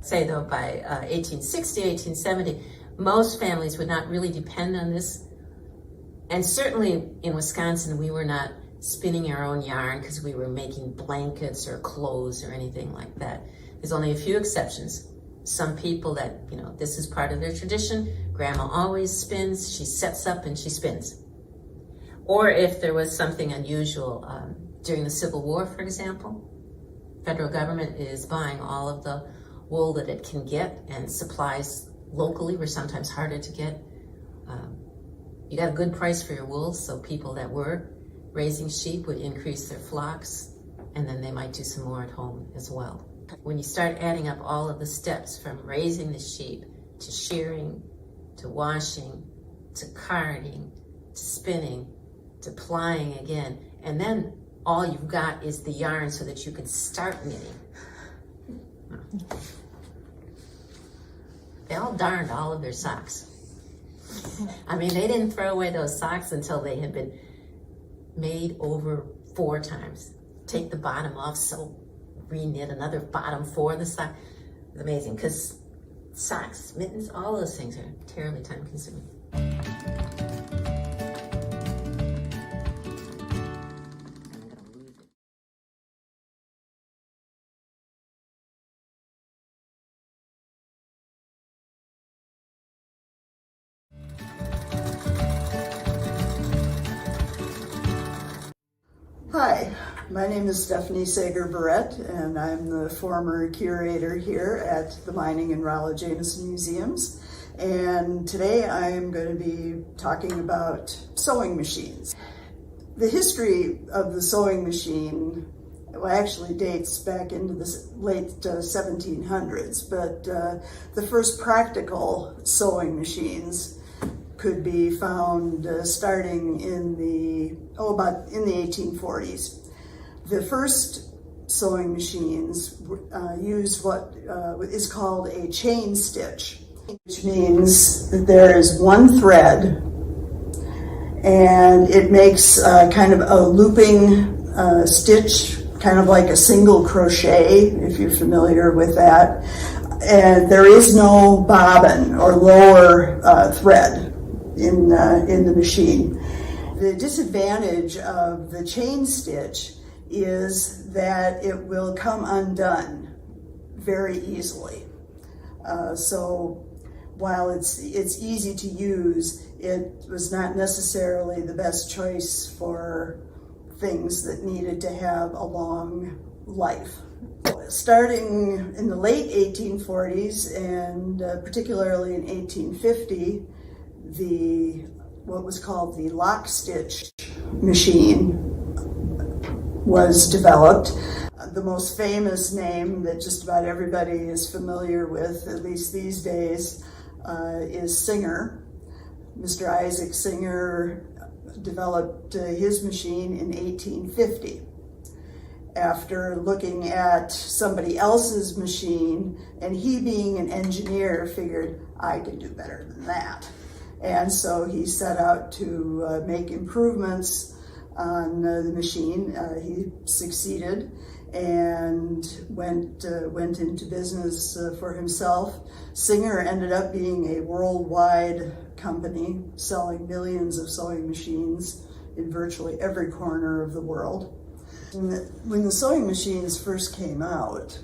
Say though, by 1860, 1870, most families would not really depend on this. And certainly in Wisconsin, we were not spinning our own yarn because we were making blankets or clothes or anything like that. There's only a few exceptions. Some people that, this is part of their tradition. Grandma always spins, she sets up and she spins. Or if there was something unusual, during the Civil War, for example, federal government is buying all of the wool that it can get, and supplies locally were sometimes harder to get. You got a good price for your wool, so people that were raising sheep would increase their flocks, and then they might do some more at home as well. When you start adding up all of the steps from raising the sheep to shearing, to washing, to carding, to spinning, to plying again, and then all you've got is the yarn so that you can start knitting. They all darned all of their socks. I mean, they didn't throw away those socks until they had been made over 4 times. Take the bottom off, sew, re-knit another bottom for the sock. It's amazing, because socks, mittens, all those things are terribly time consuming. Hi, my name is Stephanie Sager-Barrett, and I'm the former curator here at the Mining and Rollo Jameson Museums. And today I am going to be talking about sewing machines. The history of the sewing machine actually dates back into the late 1700s, but the first practical sewing machines could be found starting in the 1840s. The first sewing machines used what is called a chain stitch, which means that there is one thread and it makes kind of a looping stitch, kind of like a single crochet, if you're familiar with that. And there is no bobbin or lower thread in the machine. The disadvantage of the chain stitch is that it will come undone very easily. So while it's easy to use, it was not necessarily the best choice for things that needed to have a long life. Starting in the late 1840s and particularly in 1850, what was called the lock stitch machine was developed. The most famous name that just about everybody is familiar with, at least these days, is Singer. Mr. Isaac Singer developed his machine in 1850. After looking at somebody else's machine, and he being an engineer figured, I can do better than that. And so he set out to make improvements on the machine. He succeeded and went into business for himself. Singer ended up being a worldwide company, selling millions of sewing machines in virtually every corner of the world. When the sewing machines first came out,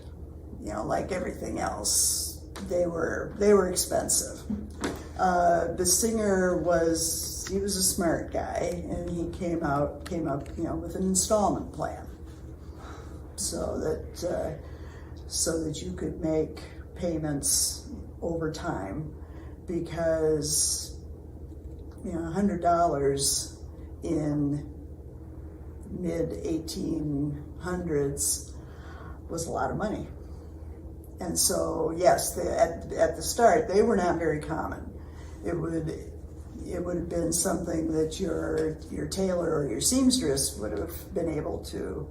like everything else, they were expensive. The Singer was a smart guy, and he came up with an installment plan, so that you could make payments over time, because $100 in mid-1800s was a lot of money. And so, yes, at the start, they were not very common. It would have been something that your tailor or your seamstress would have been able to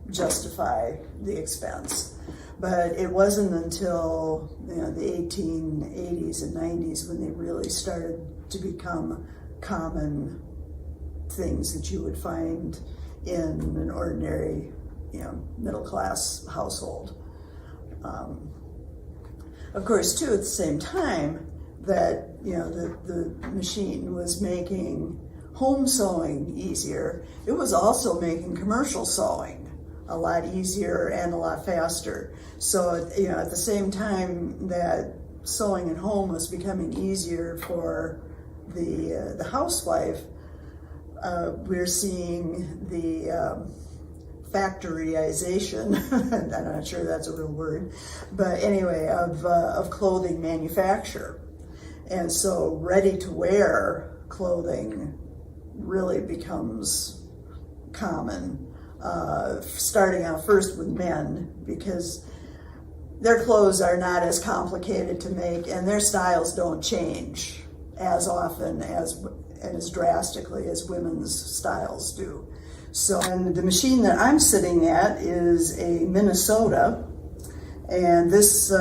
justify the expense. But it wasn't until the 1880s and 90s when they really started to become common things that you would find in an ordinary, middle-class household. Of course, too, at the same time that the machine was making home sewing easier, it was also making commercial sewing a lot easier and a lot faster. So at the same time that sewing at home was becoming easier for the housewife, we're seeing the factoryization, I'm not sure that's a real word, but anyway, of clothing manufacture. And so ready-to-wear clothing really becomes common, starting out first with men, because their clothes are not as complicated to make and their styles don't change as often as drastically as women's styles do. So, and the machine that I'm sitting at is a Minnesota, and this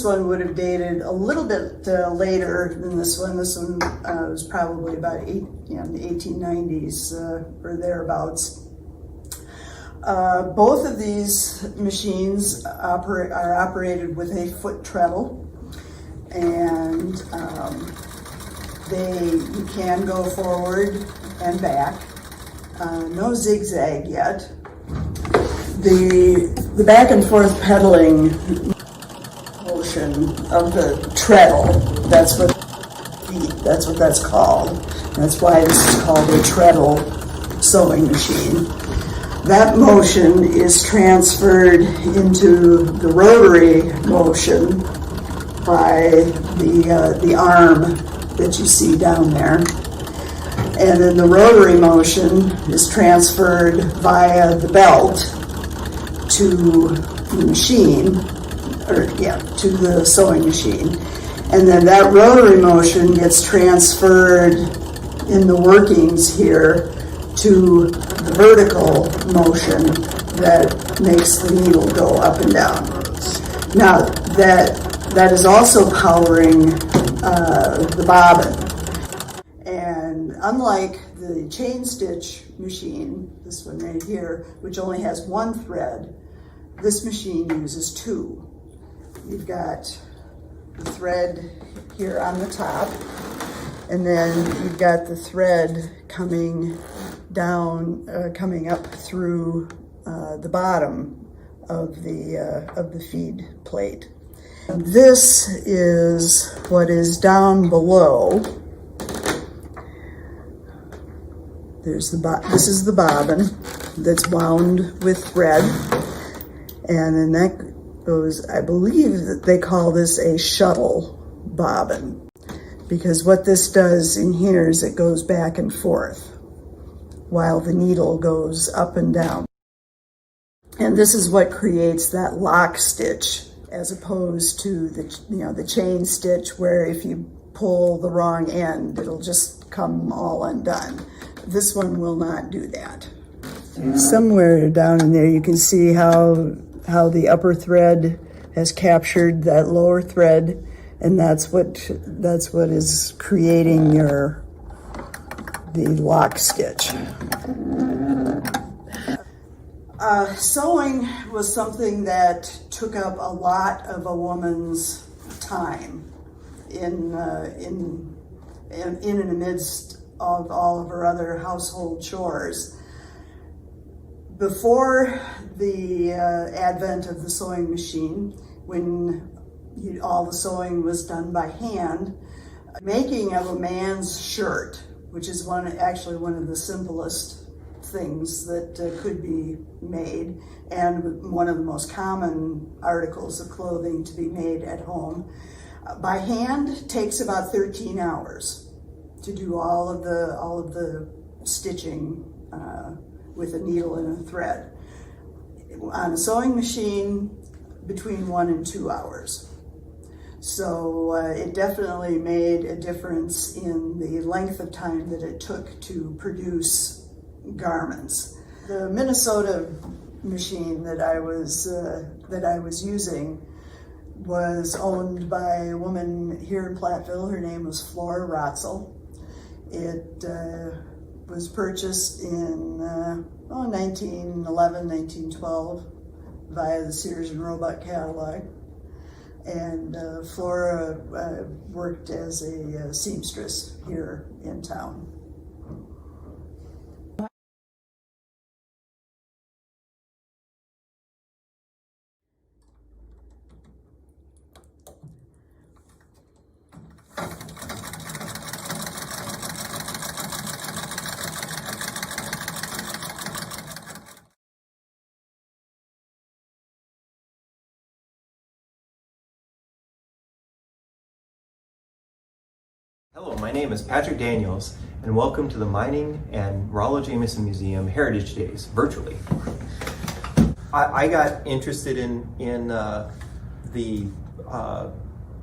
one would have dated a little bit later than this one. This one was probably about in the 1890s or thereabouts. Both of these machines are operated with a foot treadle, and you can go forward and back. No zigzag yet. The back and forth pedaling motion of the treadle, that's what that's called. That's why this is called a treadle sewing machine. That motion is transferred into the rotary motion by the arm that you see down there. And then the rotary motion is transferred via the belt to the machine, to the sewing machine. And then that rotary motion gets transferred in the workings here to the vertical motion that makes the needle go up and down. Now, that is also powering the bobbin. And unlike the chain stitch machine, this one right here, which only has one thread, this machine uses two. You've got the thread here on the top, and then you've got the thread coming down, coming up through the bottom of the feed plate. This is what is down below. This is the bobbin that's wound with thread, and then that goes, I believe that they call this a shuttle bobbin, because what this does in here is it goes back and forth while the needle goes up and down. And this is what creates that lock stitch, as opposed to the chain stitch, where if you pull the wrong end, it'll just come all undone. This one will not do that. Somewhere down in there you can see how the upper thread has captured that lower thread, and that's what is creating the lock stitch. Sewing was something that took up a lot of a woman's time in and amidst of all of her other household chores. Before the advent of the sewing machine, when all the sewing was done by hand, making of a man's shirt, which is actually one of the simplest things that could be made, and one of the most common articles of clothing to be made at home, by hand takes about 13 hours to do all of the stitching with a needle and a thread. On a sewing machine, between 1 and 2 hours. So it definitely made a difference in the length of time that it took to produce garments. The Minnesota machine that I was using was owned by a woman here in Platteville. Her name was Flora Rotzel. It was purchased in 1911, 1912 via the Sears and Roebuck catalog. And Flora worked as a seamstress here in town. Hello, my name is Patrick Daniels, and welcome to the Mining and Rollo Jameson Museum Heritage Days, virtually. I got interested in the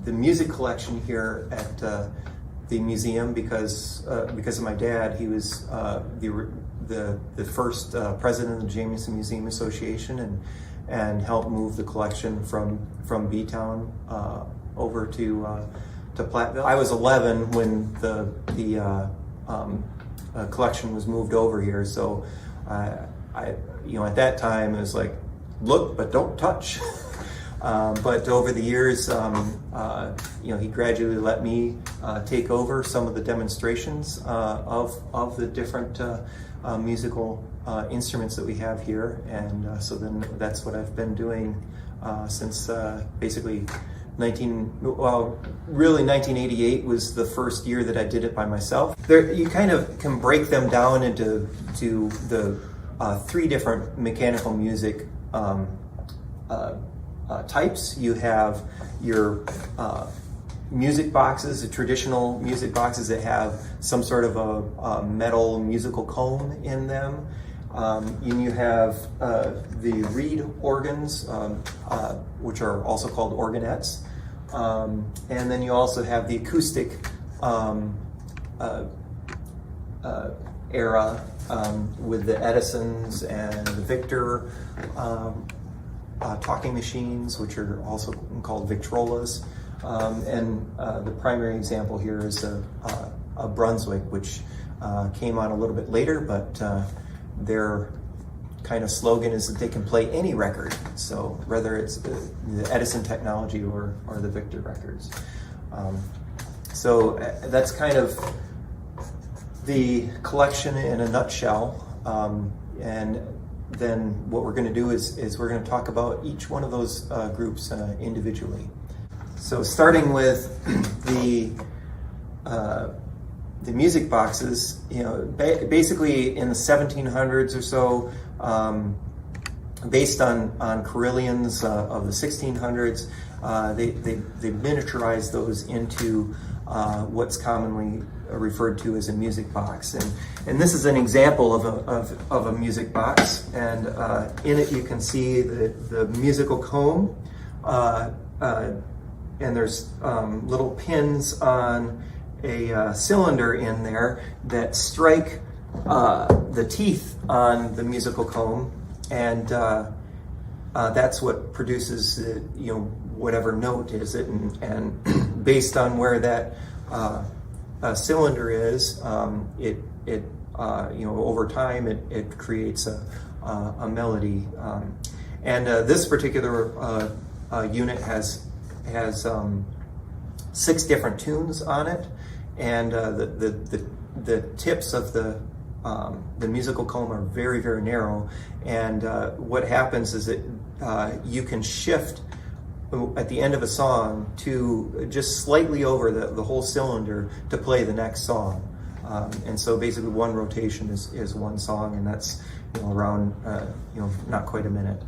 music collection here at the museum because of my dad. He was the first president of the Jameson Museum Association and helped move the collection from B-Town over to Platteville. I was 11 when the collection was moved over here, so at that time it was like, look but don't touch. But over the years, he gradually let me take over some of the demonstrations of the different musical instruments that we have here, and so then that's what I've been doing since basically 1988 was the first year that I did it by myself. You kind of can break them down into the three different mechanical music types. You have your music boxes, the traditional music boxes that have some sort of a metal musical comb in them. And you have the reed organs, which are also called organets. And then you also have the acoustic era with the Edisons and the Victor talking machines, which are also called Victrolas. And the primary example here is a Brunswick, which came on a little bit later, but their kind of slogan is that they can play any record. So whether it's the Edison technology or the Victor records. So that's kind of the collection in a nutshell. And then what we're going to do is we're going to talk about each one of those groups individually. So starting with the music boxes, basically in the 1700s or so, based on Carillons of the 1600s, they miniaturized those into what's commonly referred to as a music box, and this is an example of a music box, and in it you can see the musical comb, and there's little pins on a cylinder in there that strike the teeth on the musical comb, and that's what produces whatever note is it, and based on where that cylinder is, it over time it creates a melody, and this particular unit has 6 different tunes on it, and the tips of the musical comb are very, very narrow, and what happens is that you can shift at the end of a song to just slightly over the whole cylinder to play the next song, and so basically one rotation is one song, and that's around not quite a minute,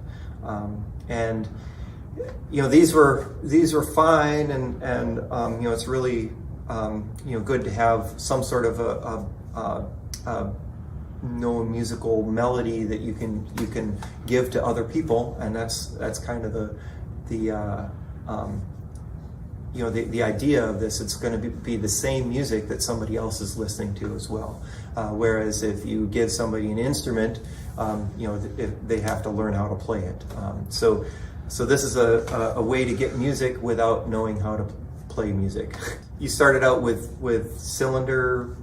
and these were fine, and it's really good to have some sort of a known musical melody that you can give to other people, and that's kind of the idea of this. It's going to be the same music that somebody else is listening to as well. Whereas if you give somebody an instrument, they have to learn how to play it. So this is a way to get music without knowing how to play music. You started out with cylinder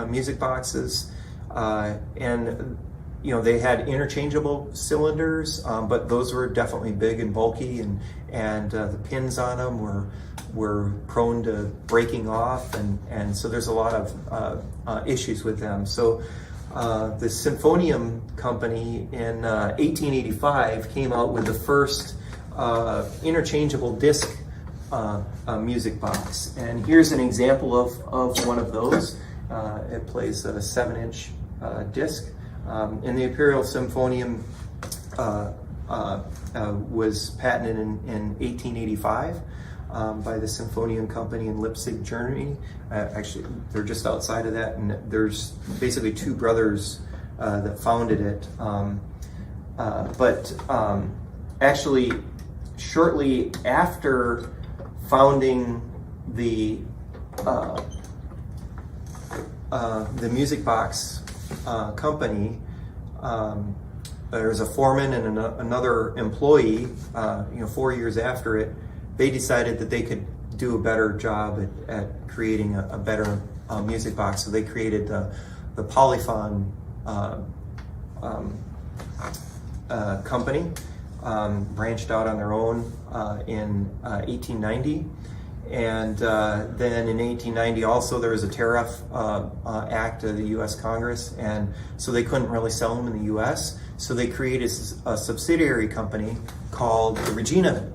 music boxes, and they had interchangeable cylinders, but those were definitely big and bulky, and the pins on them were prone to breaking off, and so there's a lot of issues with them. So the Symphonium Company in 1885 came out with the first interchangeable disc music box, and here's an example of one of those. It plays a 7-inch disc. And the Imperial Symphonium was patented in 1885. by the Symphonium Company in Leipzig, Germany. Actually, they're just outside of that, and there's basically two brothers that founded it. Actually, shortly after founding the Music Box company, there was a foreman and another employee. 4 years after it, they decided that they could do a better job at creating a better music box. So they created the Polyphon company, branched out on their own in 1890. And then in 1890 also there was a tariff act of the U.S. Congress, and so they couldn't really sell them in the U.S. So they created a subsidiary company called the Regina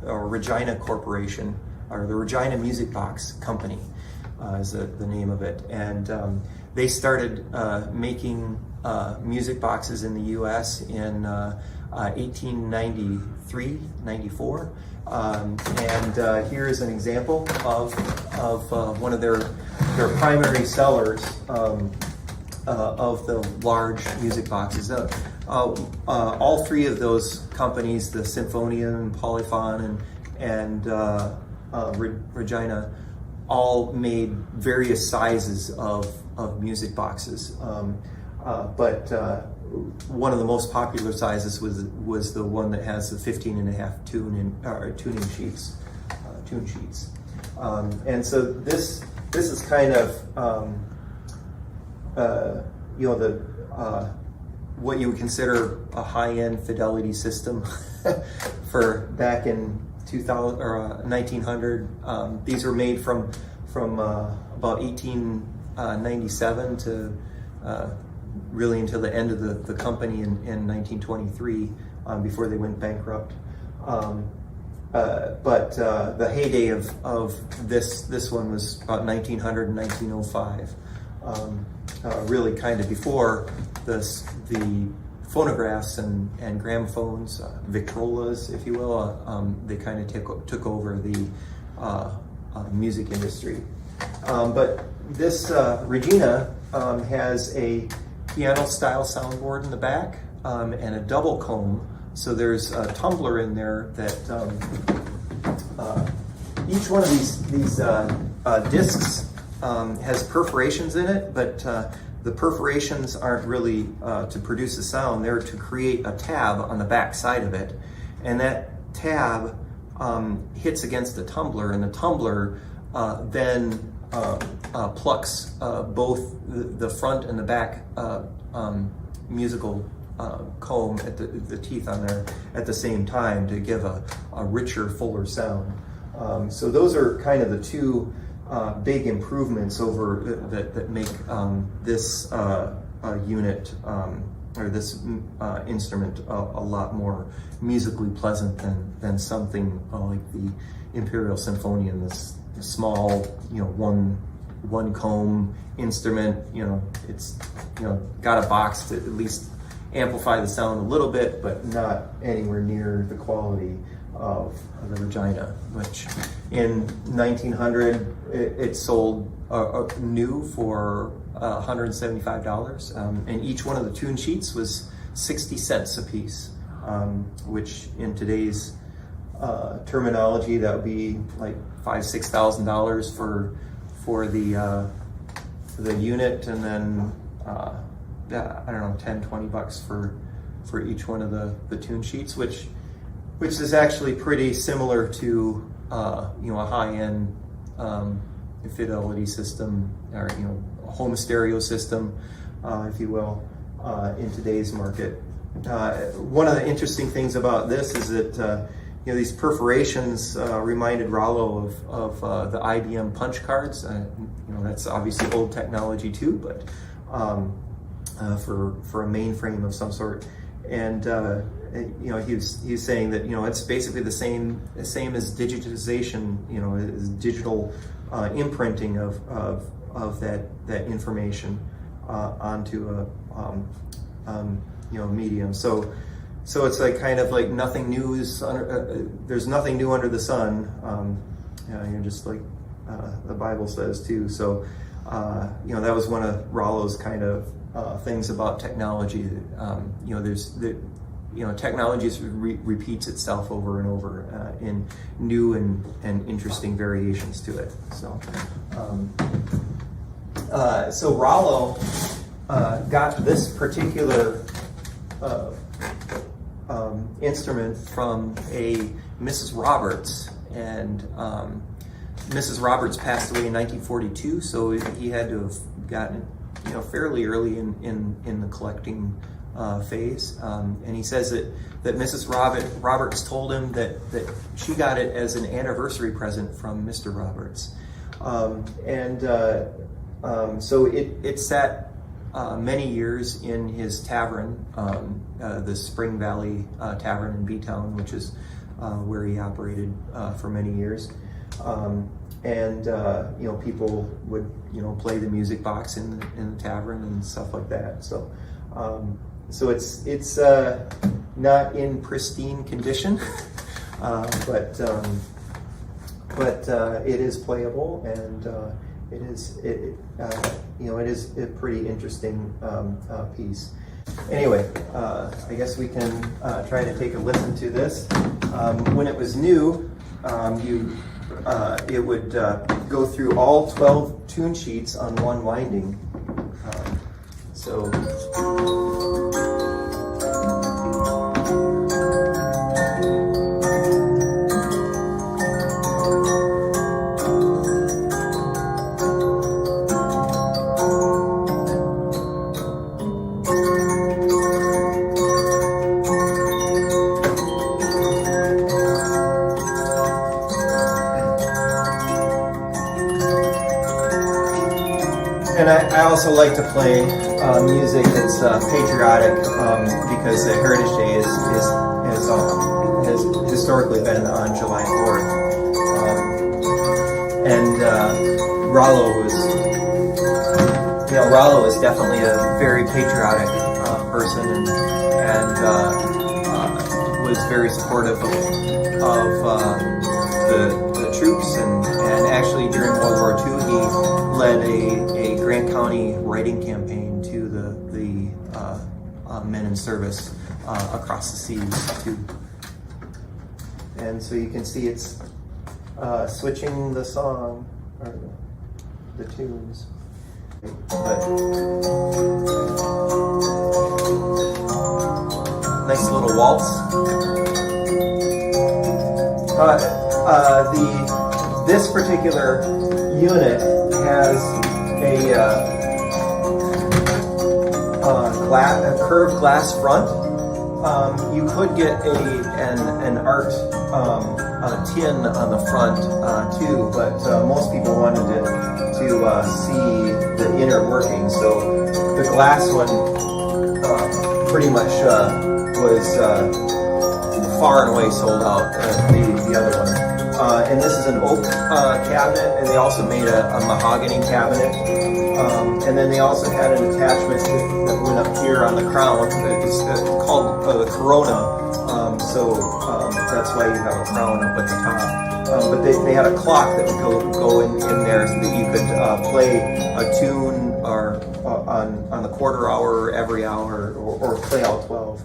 or Regina Corporation, or the Regina Music Box Company is the name of it. And they started making music boxes in the U.S. in 1893, 94. Here is an example of one of their primary sellers of the large music boxes. All three of those companies, the Symphonium, Polyphon, and Regina, all made various sizes of music boxes. One of the most popular sizes was the one that has the 15.5 tune sheets. And so this is kind of what you would consider a high-end fidelity system for back in 2000 or 1900. These were made from about 1897 to really until the end of the company in 1923, before they went bankrupt. The heyday of this one was about 1900 and 1905. Really kind of before the phonographs and gramophones, Victrolas, if you will, they kind of took over the music industry. But this Regina has a piano-style soundboard in the back and a double comb. So there's a tumbler in there that each one of these discs has perforations in it, but the perforations aren't really to produce a sound. They're to create a tab on the back side of it, and that tab hits against the tumbler, and the tumbler then plucks both the front and the back musical comb at the teeth on there at the same time to give a richer, fuller sound. So those are kind of the two big improvements over that make this unit or this instrument a lot more musically pleasant than something like the Imperial Symphonium, this small, one comb instrument. It's got a box to at least amplify the sound a little bit, but not anywhere near the quality of the Regina, which in 1900 it sold new for $175, and each one of the tune sheets was 60 cents a piece, which in today's terminology that would be like $5,000–6,000 for the unit, and then I don't know, $10–20 for each one of the tune sheets, which is actually pretty similar to a high-end fidelity system, or a home stereo system, if you will, in today's market. One of the interesting things about this is that these perforations reminded Rollo of the IBM punch cards. That's obviously old technology too, but for a mainframe of some sort. And he was saying that it's basically the same as digitization, is digital imprinting of that information onto a medium. So So it's like kind of like nothing new is there's nothing new under the sun. You're just like the Bible says too. So that was one of Rollo's kind of things about technology. Technology repeats itself over and over in new and interesting variations to it. So Rollo got this particular instrument from a Mrs. Roberts, and Mrs. Roberts passed away in 1942, so he had to have gotten it, fairly early in the collecting phase. And he says that Mrs. Roberts told him that she got it as an anniversary present from Mr. Roberts. So it sat many years in his tavern, the Spring Valley Tavern in B-Town, which is where he operated for many years. People would play the music box in the tavern and stuff like that. So it's not in pristine condition, but it is playable, and it is a pretty interesting piece. Anyway, I guess we can try to take a listen to this. When it was new, it would go through all 12 tune sheets on one winding. And I also like to play music that's patriotic because the Heritage Day has historically been on July 4th. Rollo was definitely a very patriotic person and was very supportive of the troops, and actually during World War II he led a Grant County writing campaign to the men in service across the seas too. And so you can see it's switching the song or the tunes. But nice little waltz. This particular unit has a curved glass front. You could get an art tin on the front too, but most people wanted to see the inner working. So the glass one pretty much was far and away sold out. The other one. And this is an oak cabinet, and they also made a mahogany cabinet. And then they also had an attachment that went up here on the crown. It's called the corona. That's why you have a crown up at the top. But they had a clock that would go in there so that you could play a tune or on the quarter hour, every hour, or play all 12.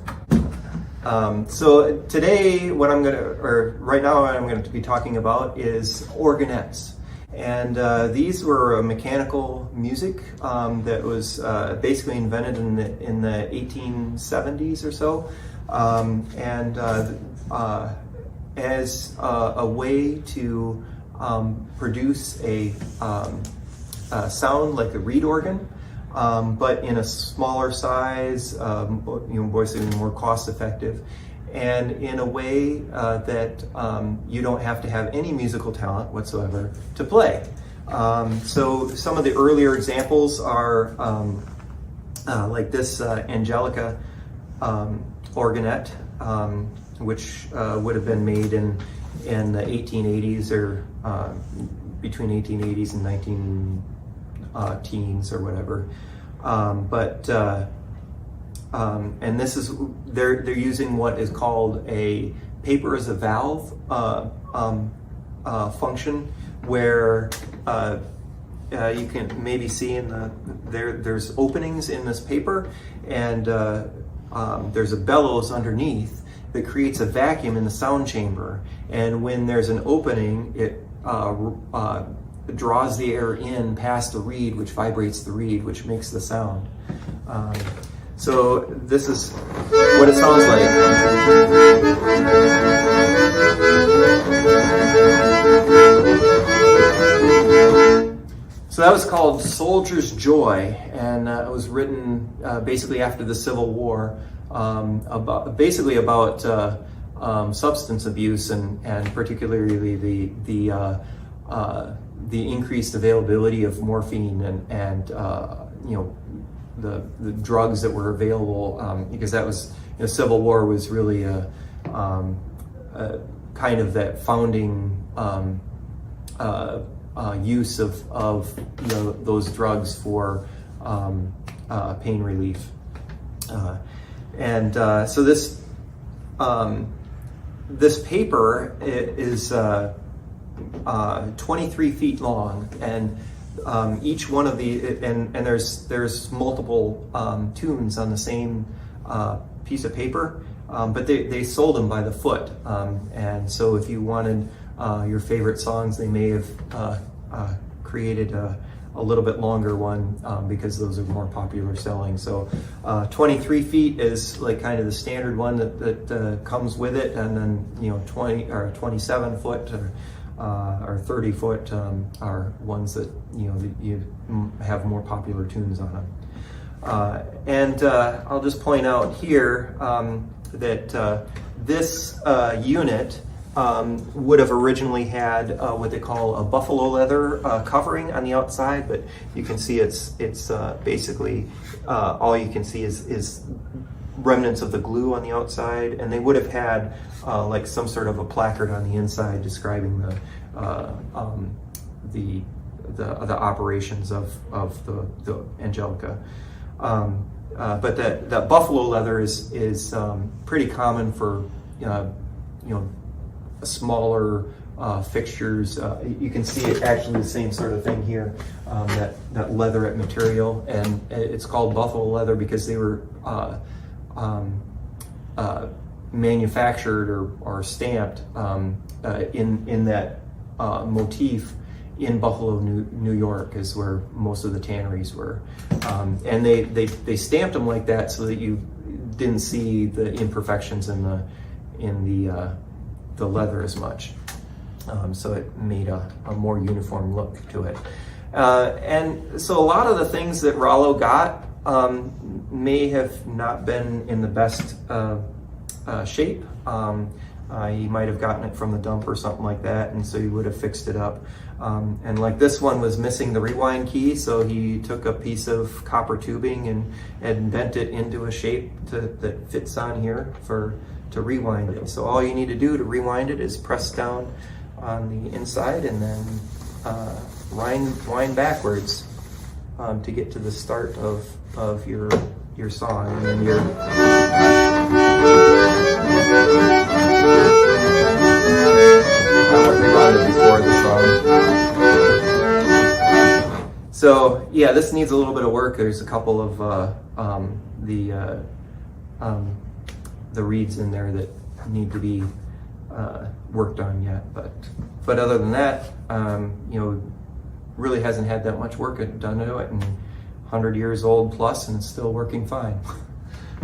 So today, right now what I'm going to be talking about is organets. And these were mechanical music that was basically invented in the 1870s or so. As a way to produce a sound like a reed organ, but in a smaller size, basically more cost effective, and in a way that you don't have to have any musical talent whatsoever to play. So some of the earlier examples are like this Angelica organet, which would have been made in the 1880s or between 1880s and 19 teens or whatever. And this is, they're using what is called a paper as a valve function, where you can maybe see in there's openings in this paper, and there's a bellows underneath that creates a vacuum in the sound chamber. And when there's an opening, it draws the air in past the reed, which vibrates the reed, which makes the sound. So this is what it sounds like. So that was called Soldier's Joy, and it was written basically after the Civil War, about substance abuse and particularly the increased availability of morphine and the drugs that were available, because that was, Civil War was really a kind of that founding use of those drugs for pain relief, and so this paper is 23 feet long, and each one of the and there's multiple tunes on the same piece of paper, but they sold them by the foot, and so if you wanted your favorite songs, they may have created a little bit longer one, because those are more popular selling. So 23 feet is like kind of the standard one that comes with it, and then 20 or 27 foot or 30 foot are ones that that you have more popular tunes on them. And I'll just point out here that this unit would have originally had what they call a buffalo leather covering on the outside, but you can see it's basically all you can see is remnants of the glue on the outside, and they would have had like some sort of a placard on the inside describing the operations of the Angelica. But that buffalo leather is pretty common for smaller fixtures. You can see it actually the same sort of thing here, that leatherette material, and it's called buffalo leather because they were manufactured or stamped in that motif in Buffalo, New York, is where most of the tanneries were, and they stamped them like that so that you didn't see the imperfections in the leather as much. So it made a more uniform look to it. And so a lot of the things that Rollo got may have not been in the best shape. He might have gotten it from the dump or something like that, and so he would have fixed it up. And like this one was missing the rewind key, so he took a piece of copper tubing and bent it into a shape that fits on here to rewind it. So all you need to do to rewind it is press down on the inside and then wind backwards to get to the start of your song, and then your before the song. So yeah, this needs a little bit of work. There's a couple of the reeds in there that need to be worked on yet, but other than that, really hasn't had that much work done to it, and 100 years old plus, and it's still working fine.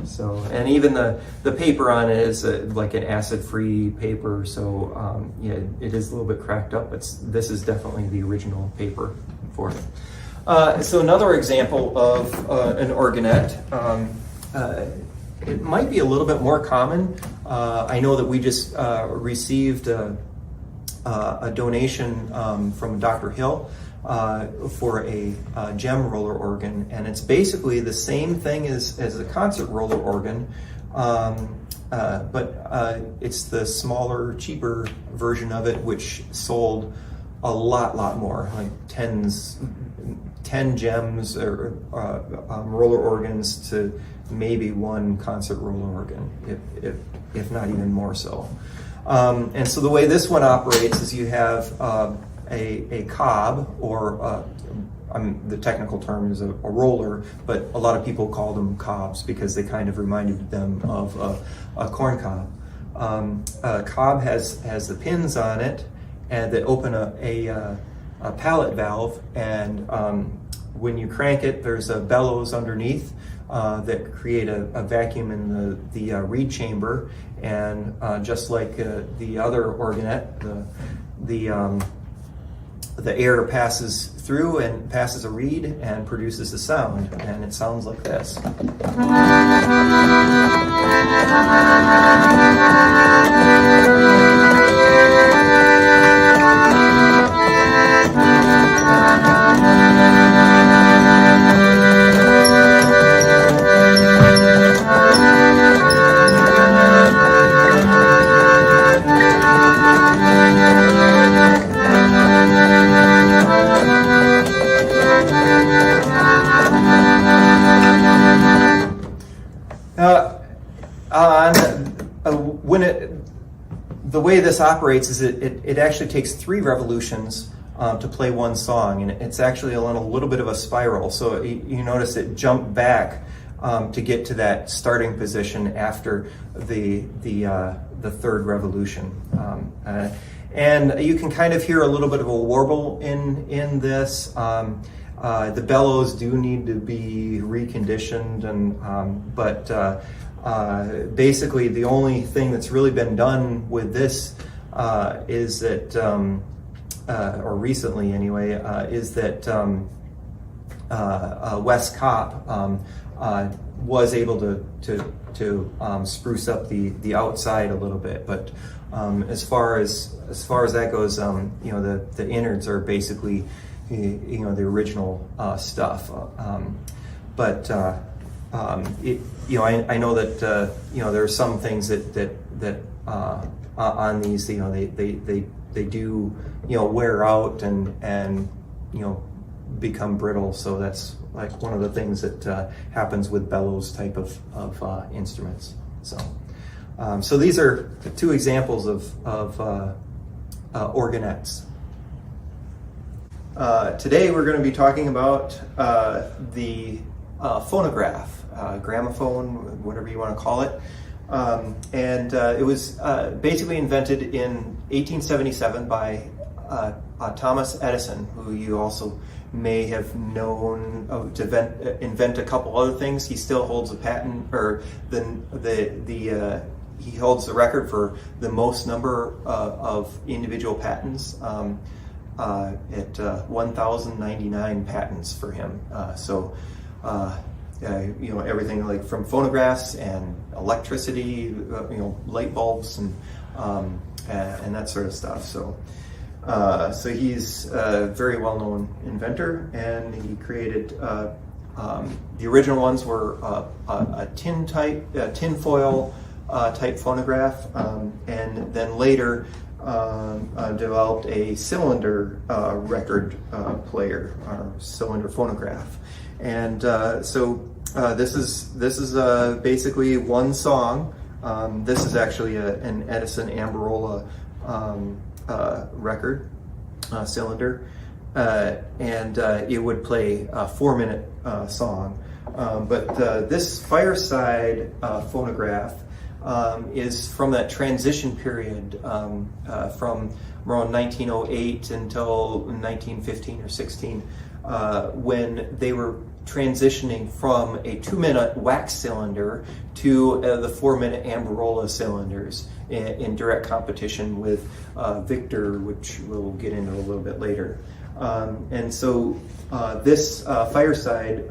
So, and even the paper on it is like an acid-free paper, so yeah, it is a little bit cracked up, but this is definitely the original paper for it. So another example of an organette, it might be a little bit more common. I know that we just received a donation from Dr. Hill for a gem roller organ, and it's basically the same thing as a concert roller organ, but it's the smaller, cheaper version of it, which sold a lot more, like 10 gems or roller organs to maybe one concert roller organ, if not even more so. And so the way this one operates is you have a cob, or the technical term is a roller, but a lot of people call them cobs because they kind of reminded them of a corn cob. A cob has the pins on it, and that open a pallet valve, and when you crank it, there's a bellows underneath that create a vacuum in the reed chamber, and just like the other organette, the air passes through and passes a reed and produces a sound, and it sounds like this. The way this operates is it actually takes 3 revolutions to play one song, and it's actually a little bit of a spiral. So you notice it jumped back to get to that starting position after the 3rd revolution. And you can kind of hear a little bit of a warble in this. The bellows do need to be reconditioned, but basically the only thing that's really been done with this is that, or recently anyway, is that Wes Kopp was able to spruce up the outside a little bit, but as far as that goes, the innards are basically the original stuff, but I know that there are some things that on these they do wear out and become brittle. So that's like one of the things that happens with bellows type of instruments. So these are 2 examples of organettes. Today we're going to be talking about the phonograph, gramophone, whatever you want to call it. And it was basically invented in 1877 by Thomas Edison, who you also may have known to invent a couple other things. He still holds a patent, or he holds the record for the most number of individual patents at 1,099 patents for him. Everything like from phonographs and electricity, light bulbs and that sort of stuff. So he's a very well-known inventor, and he created the original ones were a tin foil type phonograph, and then later developed a cylinder record player, or cylinder phonograph. And this is basically one song. This is actually an Edison Ambarola record cylinder, and it would play a 4-minute song. But this Fireside phonograph is from that transition period from around 1908 until 1915 or 16, when they were transitioning from a 2-minute wax cylinder to the 4-minute Ambarola cylinders in direct competition with Victor, which we'll get into a little bit later. And so this Fireside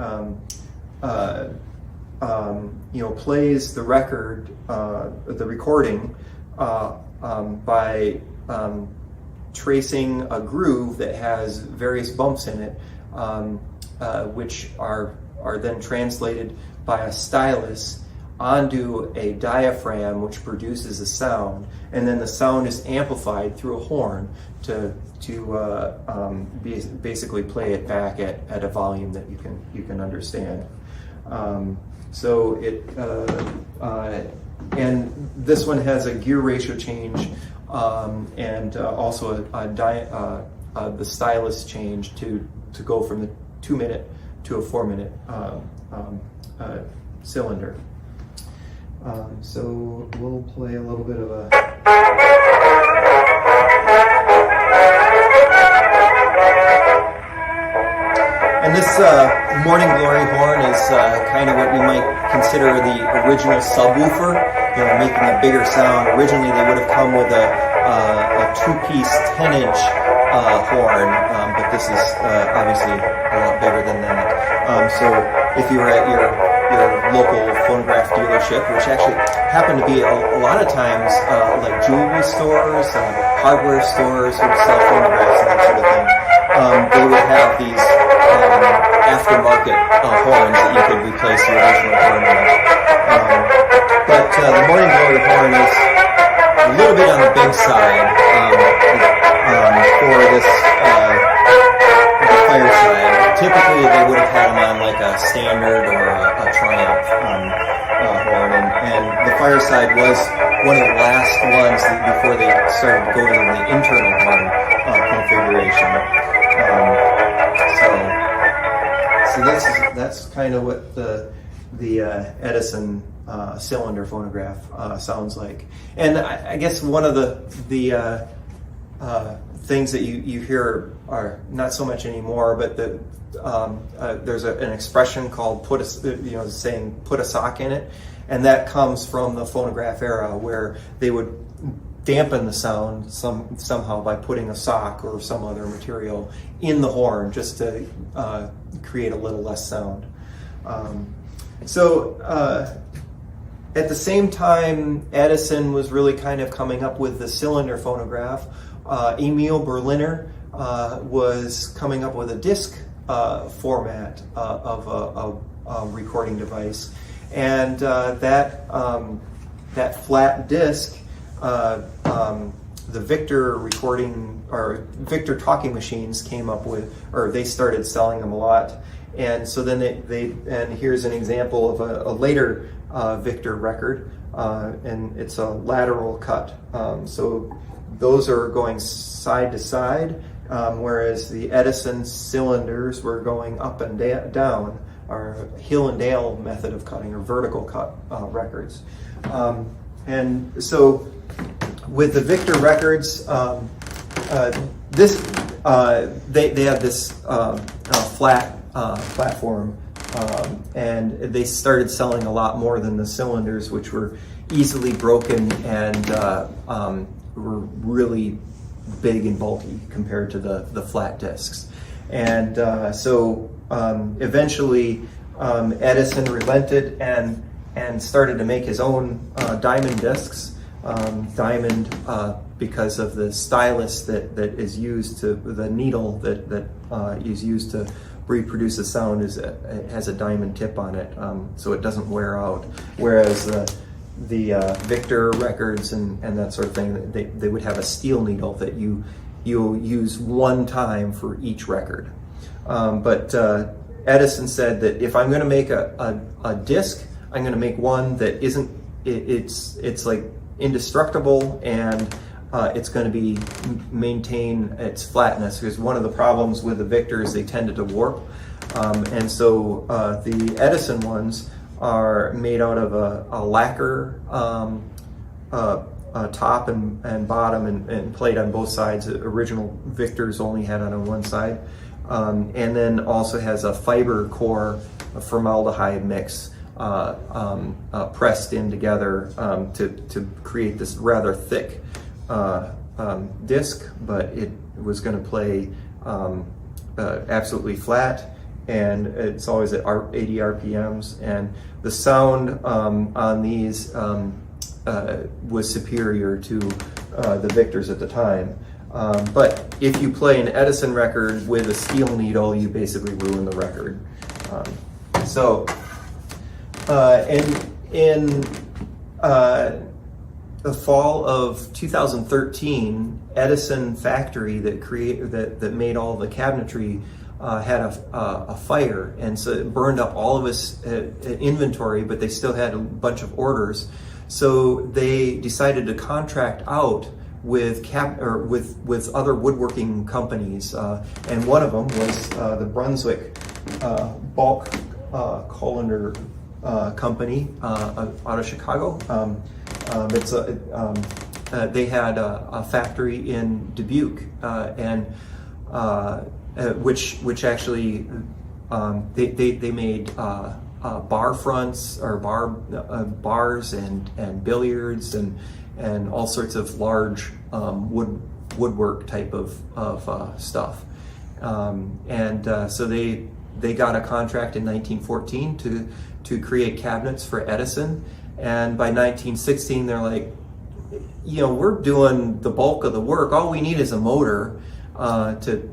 plays the record, the recording, by tracing a groove that has various bumps in it, which are then translated by a stylus onto a diaphragm, which produces a sound, and then the sound is amplified through a horn to basically play it back at a volume that you can understand. So and this one has a gear ratio change, and also the stylus change to go from the 2-minute to a 4-minute cylinder. So we'll play a little bit of a. And this Morning Glory horn is kind of what you might consider the original subwoofer, making a bigger sound. Originally they would have come with a 2-piece 10-inch horn, but this is obviously a lot bigger than that. So if you were at your local phonograph dealership, which actually happen to be a lot of times like jewelry stores, hardware stores would sell phonographs and that sort of thing, they would have these aftermarket horns that you could replace the original horn with. But the Morning Glory horn is a little bit on the big side for this the fireside. Typically they would have had them on like a Standard or a Triumph horn, and the fireside was one of the last ones before they started going to the internal horn configuration. So that's kind of what the Edison cylinder phonograph sounds like. And I guess one of the things that you hear are not so much anymore, but there's an expression called saying put a sock in it, and that comes from the phonograph era where they would dampen the sound somehow by putting a sock or some other material in the horn just to create a little less sound. At the same time Edison was really kind of coming up with the cylinder phonograph, Emil Berliner was coming up with a disc format of a recording device, and that flat disc, the Victor recording or Victor talking machines came up with, or they started selling them a lot. And so then and here's an example of a later Victor record, and it's a lateral cut. So those are going side to side, whereas the Edison cylinders were going up and down, or Hill and Dale method of cutting, or vertical cut records. And so with the Victor records, they had this flat platform, and they started selling a lot more than the cylinders, which were easily broken and were really big and bulky compared to the flat discs. And so eventually Edison relented and started to make his own diamond discs. Diamond because of the stylus that is used to, the needle that is used to reproduce the sound it has a diamond tip on it, so it doesn't wear out. Whereas the Victor records and that sort of thing, they would have a steel needle that you use one time for each record. But Edison said that if I'm going to make a disc, I'm going to make one that isn't, it's like indestructible, and it's going to maintain its flatness, because one of the problems with the Victors, they tended to warp, and so the Edison ones are made out of a lacquer top and bottom and plate on both sides. The original Victors only had on one side, and then also has a fiber core, a formaldehyde mix pressed in together to create this rather thick disc, but it was going to play absolutely flat, and it's always at 80 RPMs, and the sound on these was superior to the Victors at the time. But if you play an Edison record with a steel needle, you basically ruin the record. And in the fall of 2013, Edison factory that made all the cabinetry had a fire, and so it burned up all of his inventory, but they still had a bunch of orders. So they decided to contract out with with other woodworking companies, and one of them was the Brunswick Bulk Colander Company out of Chicago. They had a factory in Dubuque, and which actually they made bar fronts or bars and billiards and all sorts of large woodwork type of stuff, so they got a contract in 1914 to create cabinets for Edison, and by 1916 they're like, we're doing the bulk of the work. All we need is a motor to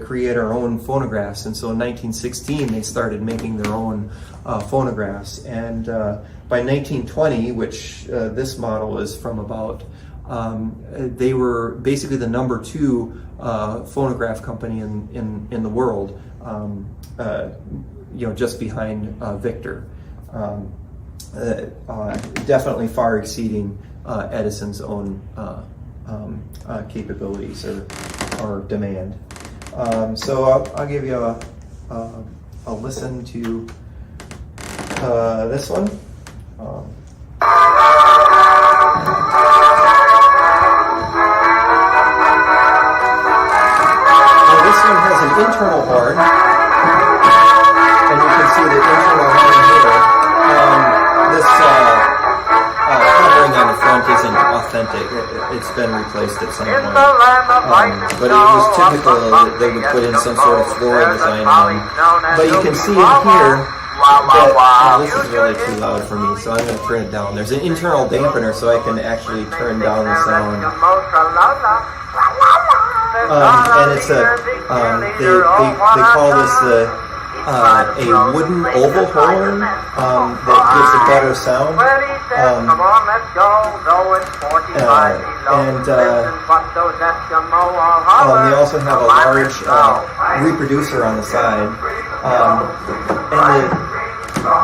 create our own phonographs. And so in 1916 they started making their own phonographs, and by 1920, which this model is from about, they were basically the number 2 phonograph company in the world, just behind Victor. Definitely far exceeding Edison's own capabilities or demand. So I'll give you a listen to this one. This one has an internal horn, and you can see the internal horn here. This covering on the front isn't authentic. It's been replaced at some point. But it was typical that they would put in some sort of floral design on them. But you can see in here that, this is really too loud for me, so I'm going to turn it down. There's an internal dampener, so I can actually turn down the sound. And it's they call this a wooden oval horn that gives a better sound. They also have a large reproducer on the side. And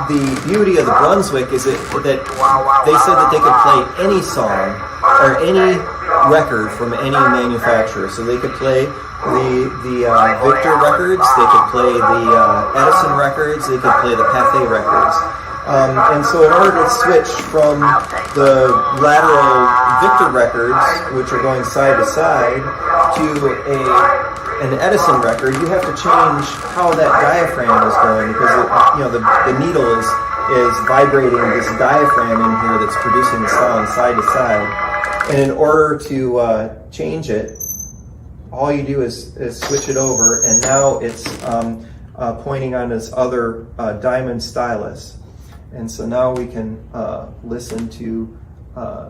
the beauty of the Brunswick is that they said that they could play any song or any record from any manufacturer. So they could play the Victor records, they could play the Edison records, they could play the Pathé records. And so in order to switch from the lateral Victor records, which are going side to side, to an Edison record, you have to change how that diaphragm is going, because the needle is vibrating this diaphragm in here that's producing the sound side to side. And in order to change it, all you do is switch it over, and now it's pointing on this other diamond stylus. And so now we can listen to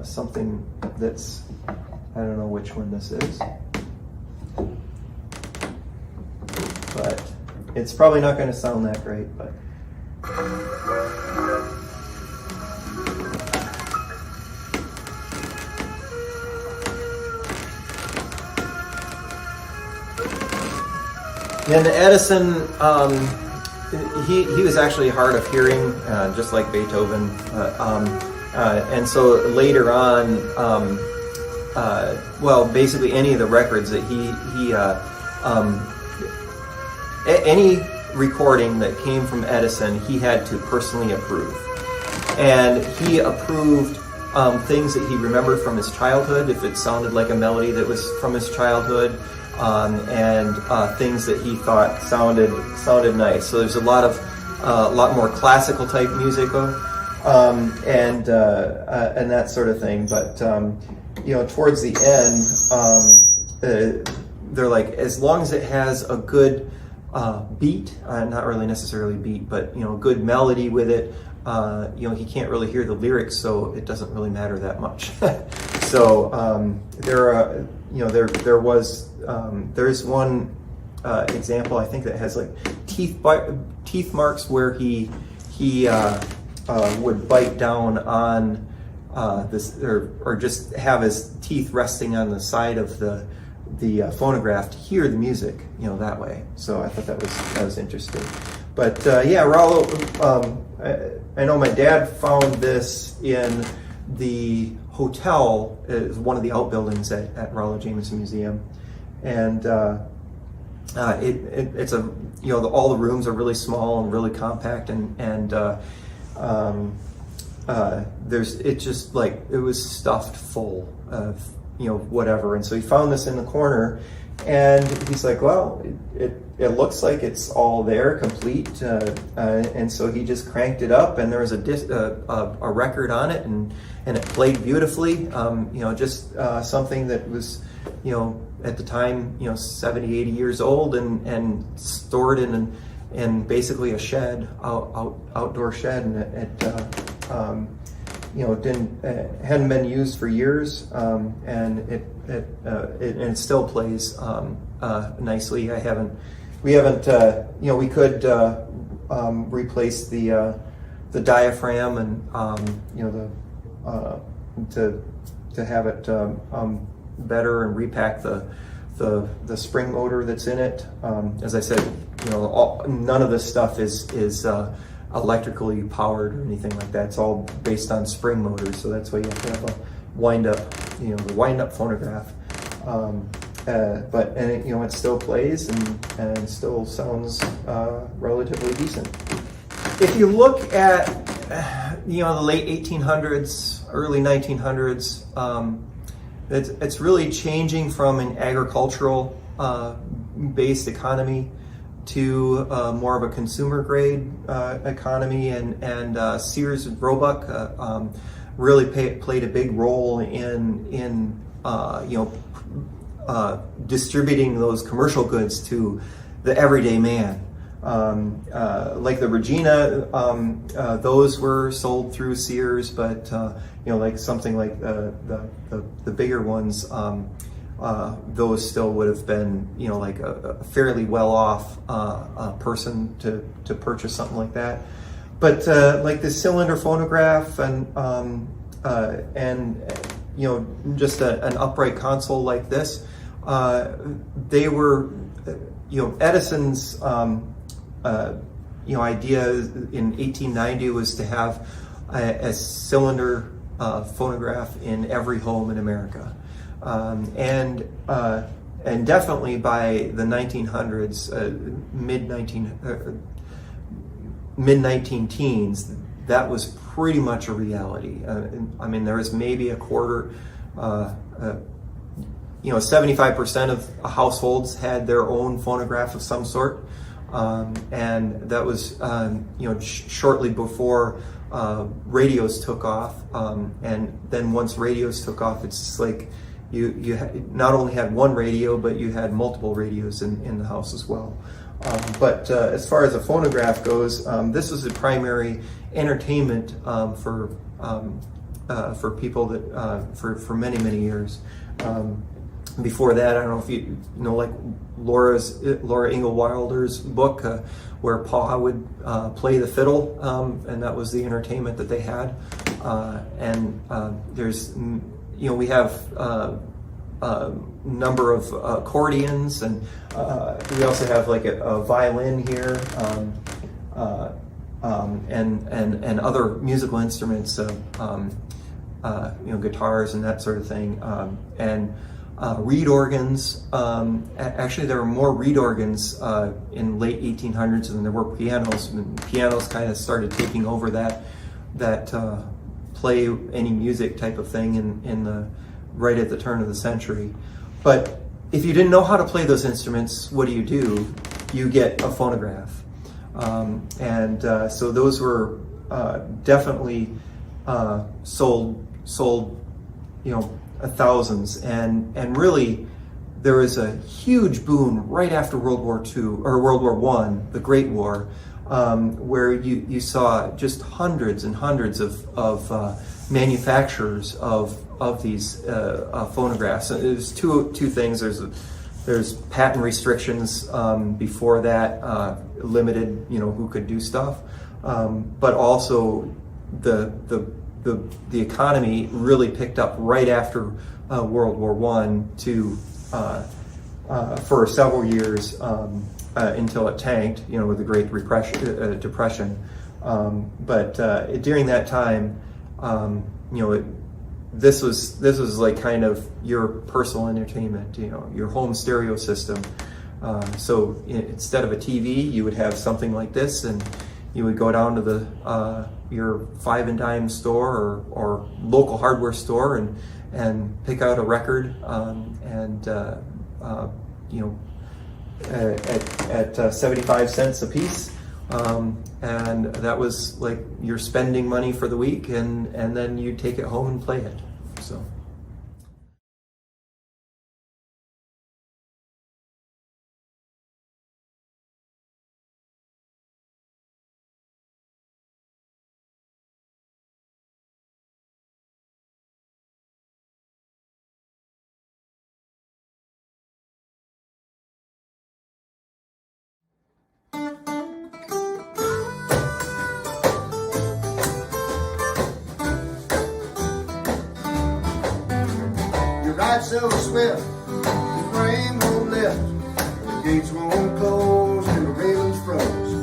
something that's, I don't know which one this is, but it's probably not going to sound that great, but. And Edison, he was actually hard of hearing, just like Beethoven, and so later on, basically any of the records that any recording that came from Edison, he had to personally approve, and he approved things that he remembered from his childhood, if it sounded like a melody that was from his childhood. And things that he thought sounded nice. So there's a lot more classical type music, and that sort of thing. But towards the end, they're like, as long as it has a good beat, not really necessarily beat, but good melody with it. He can't really hear the lyrics, so it doesn't really matter that much. So there's one example, I think, that has like teeth marks where he would bite down on this, or just have his teeth resting on the side of the phonograph to hear the music, that way. So I thought that was interesting. But yeah, Rollo, I know my dad found this in the hotel, one of the outbuildings at Rollo Jameson Museum, and it's a all the rooms are really small and really compact, and there's just like it was stuffed full of whatever. And so he found this in the corner, and he's like, well, it looks like it's all there, complete, and so he just cranked it up, and there was a record on it, and it played beautifully. Just something that was at the time 70, 80 years old, and stored in basically a shed, outdoor shed, and it hadn't been used for years, and it still plays nicely. We could replace the diaphragm and to have it better, and repack the spring motor that's in it. As I said, none of this stuff is electrically powered or anything like that. It's all based on spring motors, so that's why you have to have a the wind-up phonograph. But it still plays and still sounds relatively decent. If you look at the late 1800s, early 1900s, it's really changing from an agricultural based economy to more of a consumer grade economy, and Sears and Roebuck really played a big role in distributing those commercial goods to the everyday man. Like the Regina, those were sold through Sears, but like something like the bigger ones, those still would have been like a fairly well-off person to purchase something like that. But like the cylinder phonograph and just an upright console like this, they were Edison's idea in 1890 was to have a cylinder phonograph in every home in America, and definitely by the 1900s, mid 19 teens, that was pretty much a reality. I mean, there was maybe a quarter. 75% of households had their own phonograph of some sort, and that was shortly before radios took off. And then once radios took off, it's just like you not only had one radio, but you had multiple radios in the house as well. But as far as a phonograph goes, this was the primary entertainment for people that for many years. Before that, I don't know if you know, like Laura Ingalls Wilder's book, where Pa would play the fiddle, and that was the entertainment that they had. There's, we have a number of accordions, and we also have like a violin here, and other musical instruments, guitars and that sort of thing, and reed organs. Actually, there were more reed organs in late 1800s than there were pianos. And pianos kind of started taking over that play any music type of thing in the right at the turn of the century. But if you didn't know how to play those instruments, what do? You get a phonograph, so those were definitely sold thousands, and really there was a huge boom right after World War II or World War I, the Great War, where you saw just hundreds and hundreds of manufacturers of these phonographs. And there's two things. There's patent restrictions before that, limited who could do stuff, but also the economy really picked up right after World War I to for several years until it tanked, with the Great Depression. But during that time, this was like kind of your personal entertainment, your home stereo system. So instead of a TV, you would have something like this, and you would go down to the your five and dime store or local hardware store and pick out a record, at 75 cents a piece. And that was like your spending money for the week, and then you take it home and play it. So. Ride so swift, the frame won't lift, the gates won't close, and the railings froze.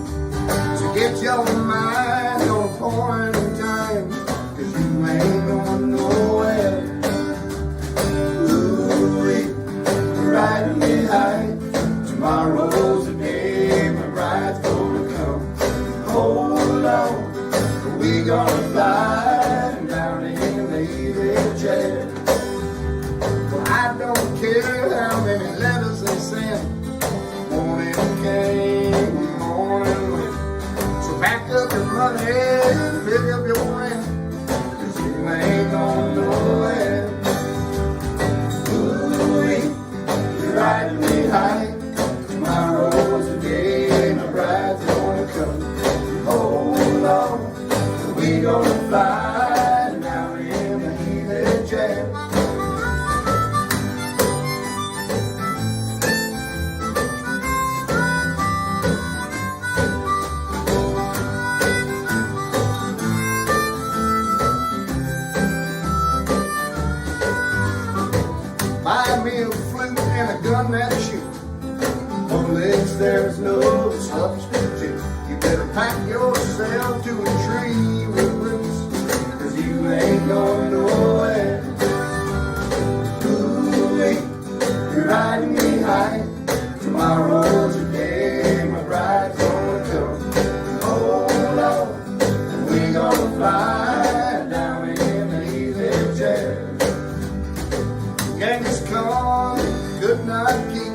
So get your mind on a point in time, 'cause you ain't going nowhere. Ooh, you're riding me high. Tomorrow's the day my ride's gonna come. Hold on, we gonna fly down in the easy chair. I don't care how many letters they send. Morning came, morning went. So back up your money and pick up your rent, 'cause you ain't going nowhere. Ooh, you're riding me high. Tomorrow's the day my bride's gonna come. Hold on, we gonna fly down in the easy chair. Buy me a flute and a gun that'll shoot. On legs there's no substitute. You better pack yourself to a tree with roots, 'cause you ain't going nowhere. Ooh, you're riding me high. Tomorrow's the day my bride's gonna come. Hold on, we gonna fly down in the easy chair. Genghis Khan could not keep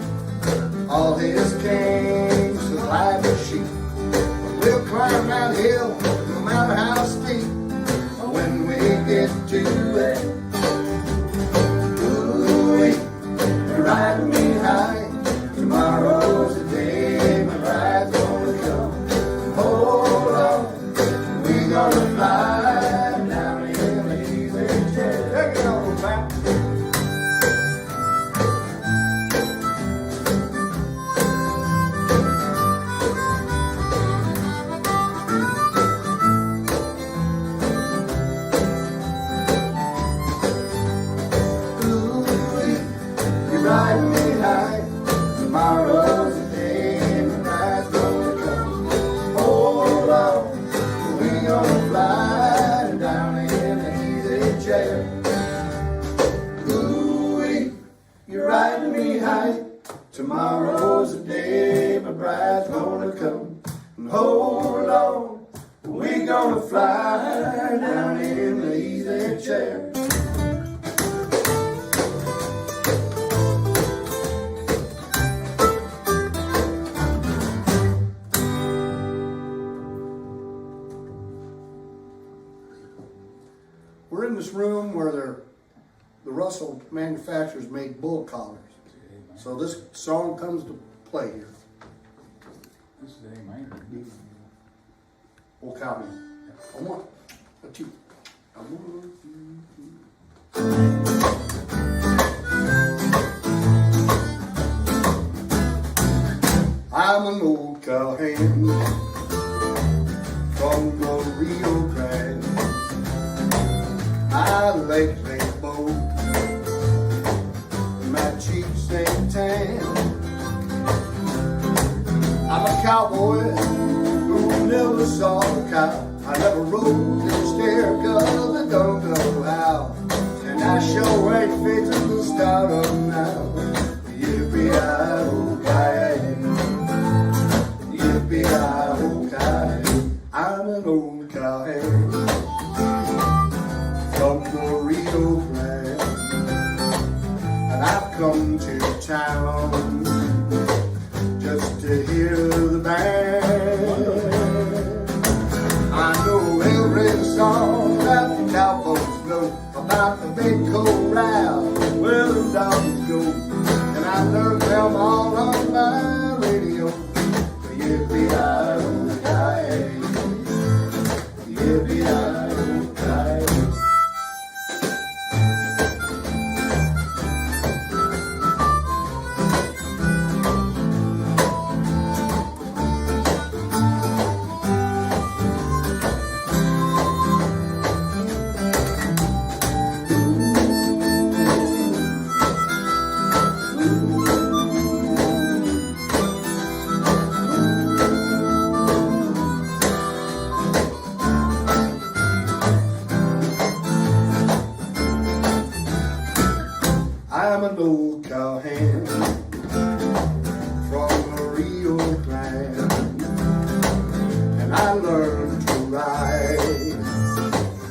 all his kings supplied with sheep. We'll climb that hill, no matter how steep, when we get to it. Ooh, you're riding me high. Tomorrow's the day my bride's gonna come. Hold on, we gonna fly down in the easy chair. Take it on, man. Riding me high. Tomorrow's the day my bride's gonna come. Hold on, we gonna fly down in the easy chair. Ooh, you're riding me high. Tomorrow's the day my bride's gonna come. And hold on, we gonna fly down in the easy chair. We're in this room where the Russell manufacturers made bull collars. So this song comes to play here. This is A minor. We'll count in. A one, a two, a one, I'm an old cowhand from the Rio Grande. My legs ain't bold, my cheeks ain't tan. cowboy who never saw a cow. I never rode in a stair cause I don't know how. And I sure ain't fixing to start up now. Yippee-i-oh-ki-yay. Yippee-i-oh-ki-yay. I'm an old cowhand from the Rio Grande, and I've come to town just to hear the band. I know every song that the cowboys know about the big corral where the dogs go, and I learned them all on my radio. Yippee-i-oh-ki-yay. Yippee-i-oh-ki-yay. I'm an old cowhand from the Rio Grande, and I learned to ride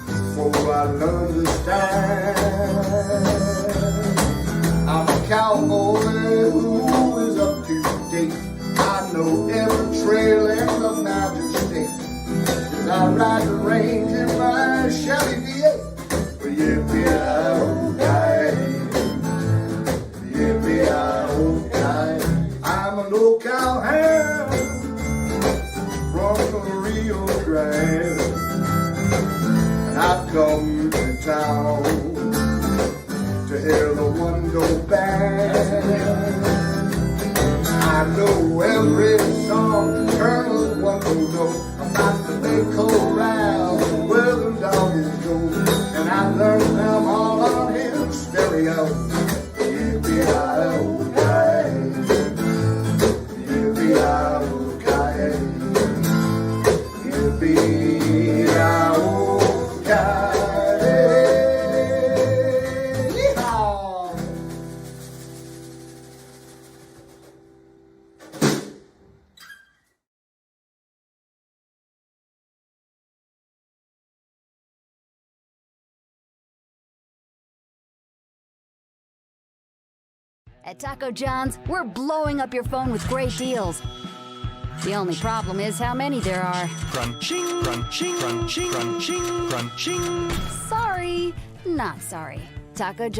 before I learned to stand. I'm a cowboy who is up to date. I know every trail in the Mountain State, and I ride the range in my Chevy V8. Yippee-i-oh-ki-yay. Yippee-i-oh-ki-yay. I'm an old cowhand from the Rio Grande, and I've come to town to hear the one-go band. I know every song Colonel One-Go know about the big corral where the dogs go, and I learned them all on his stereo. Yippee-i-oh-ki-yay. Yippee-i-oh-ki-yay. Yippee-i-oh-ki-yay. Yeehaw! At Taco John's, we're blowing up your phone with great deals. The only problem is how many there are. Crunching, crunching, crunching, crunching, crunching. Sorry, not sorry. Taco John's.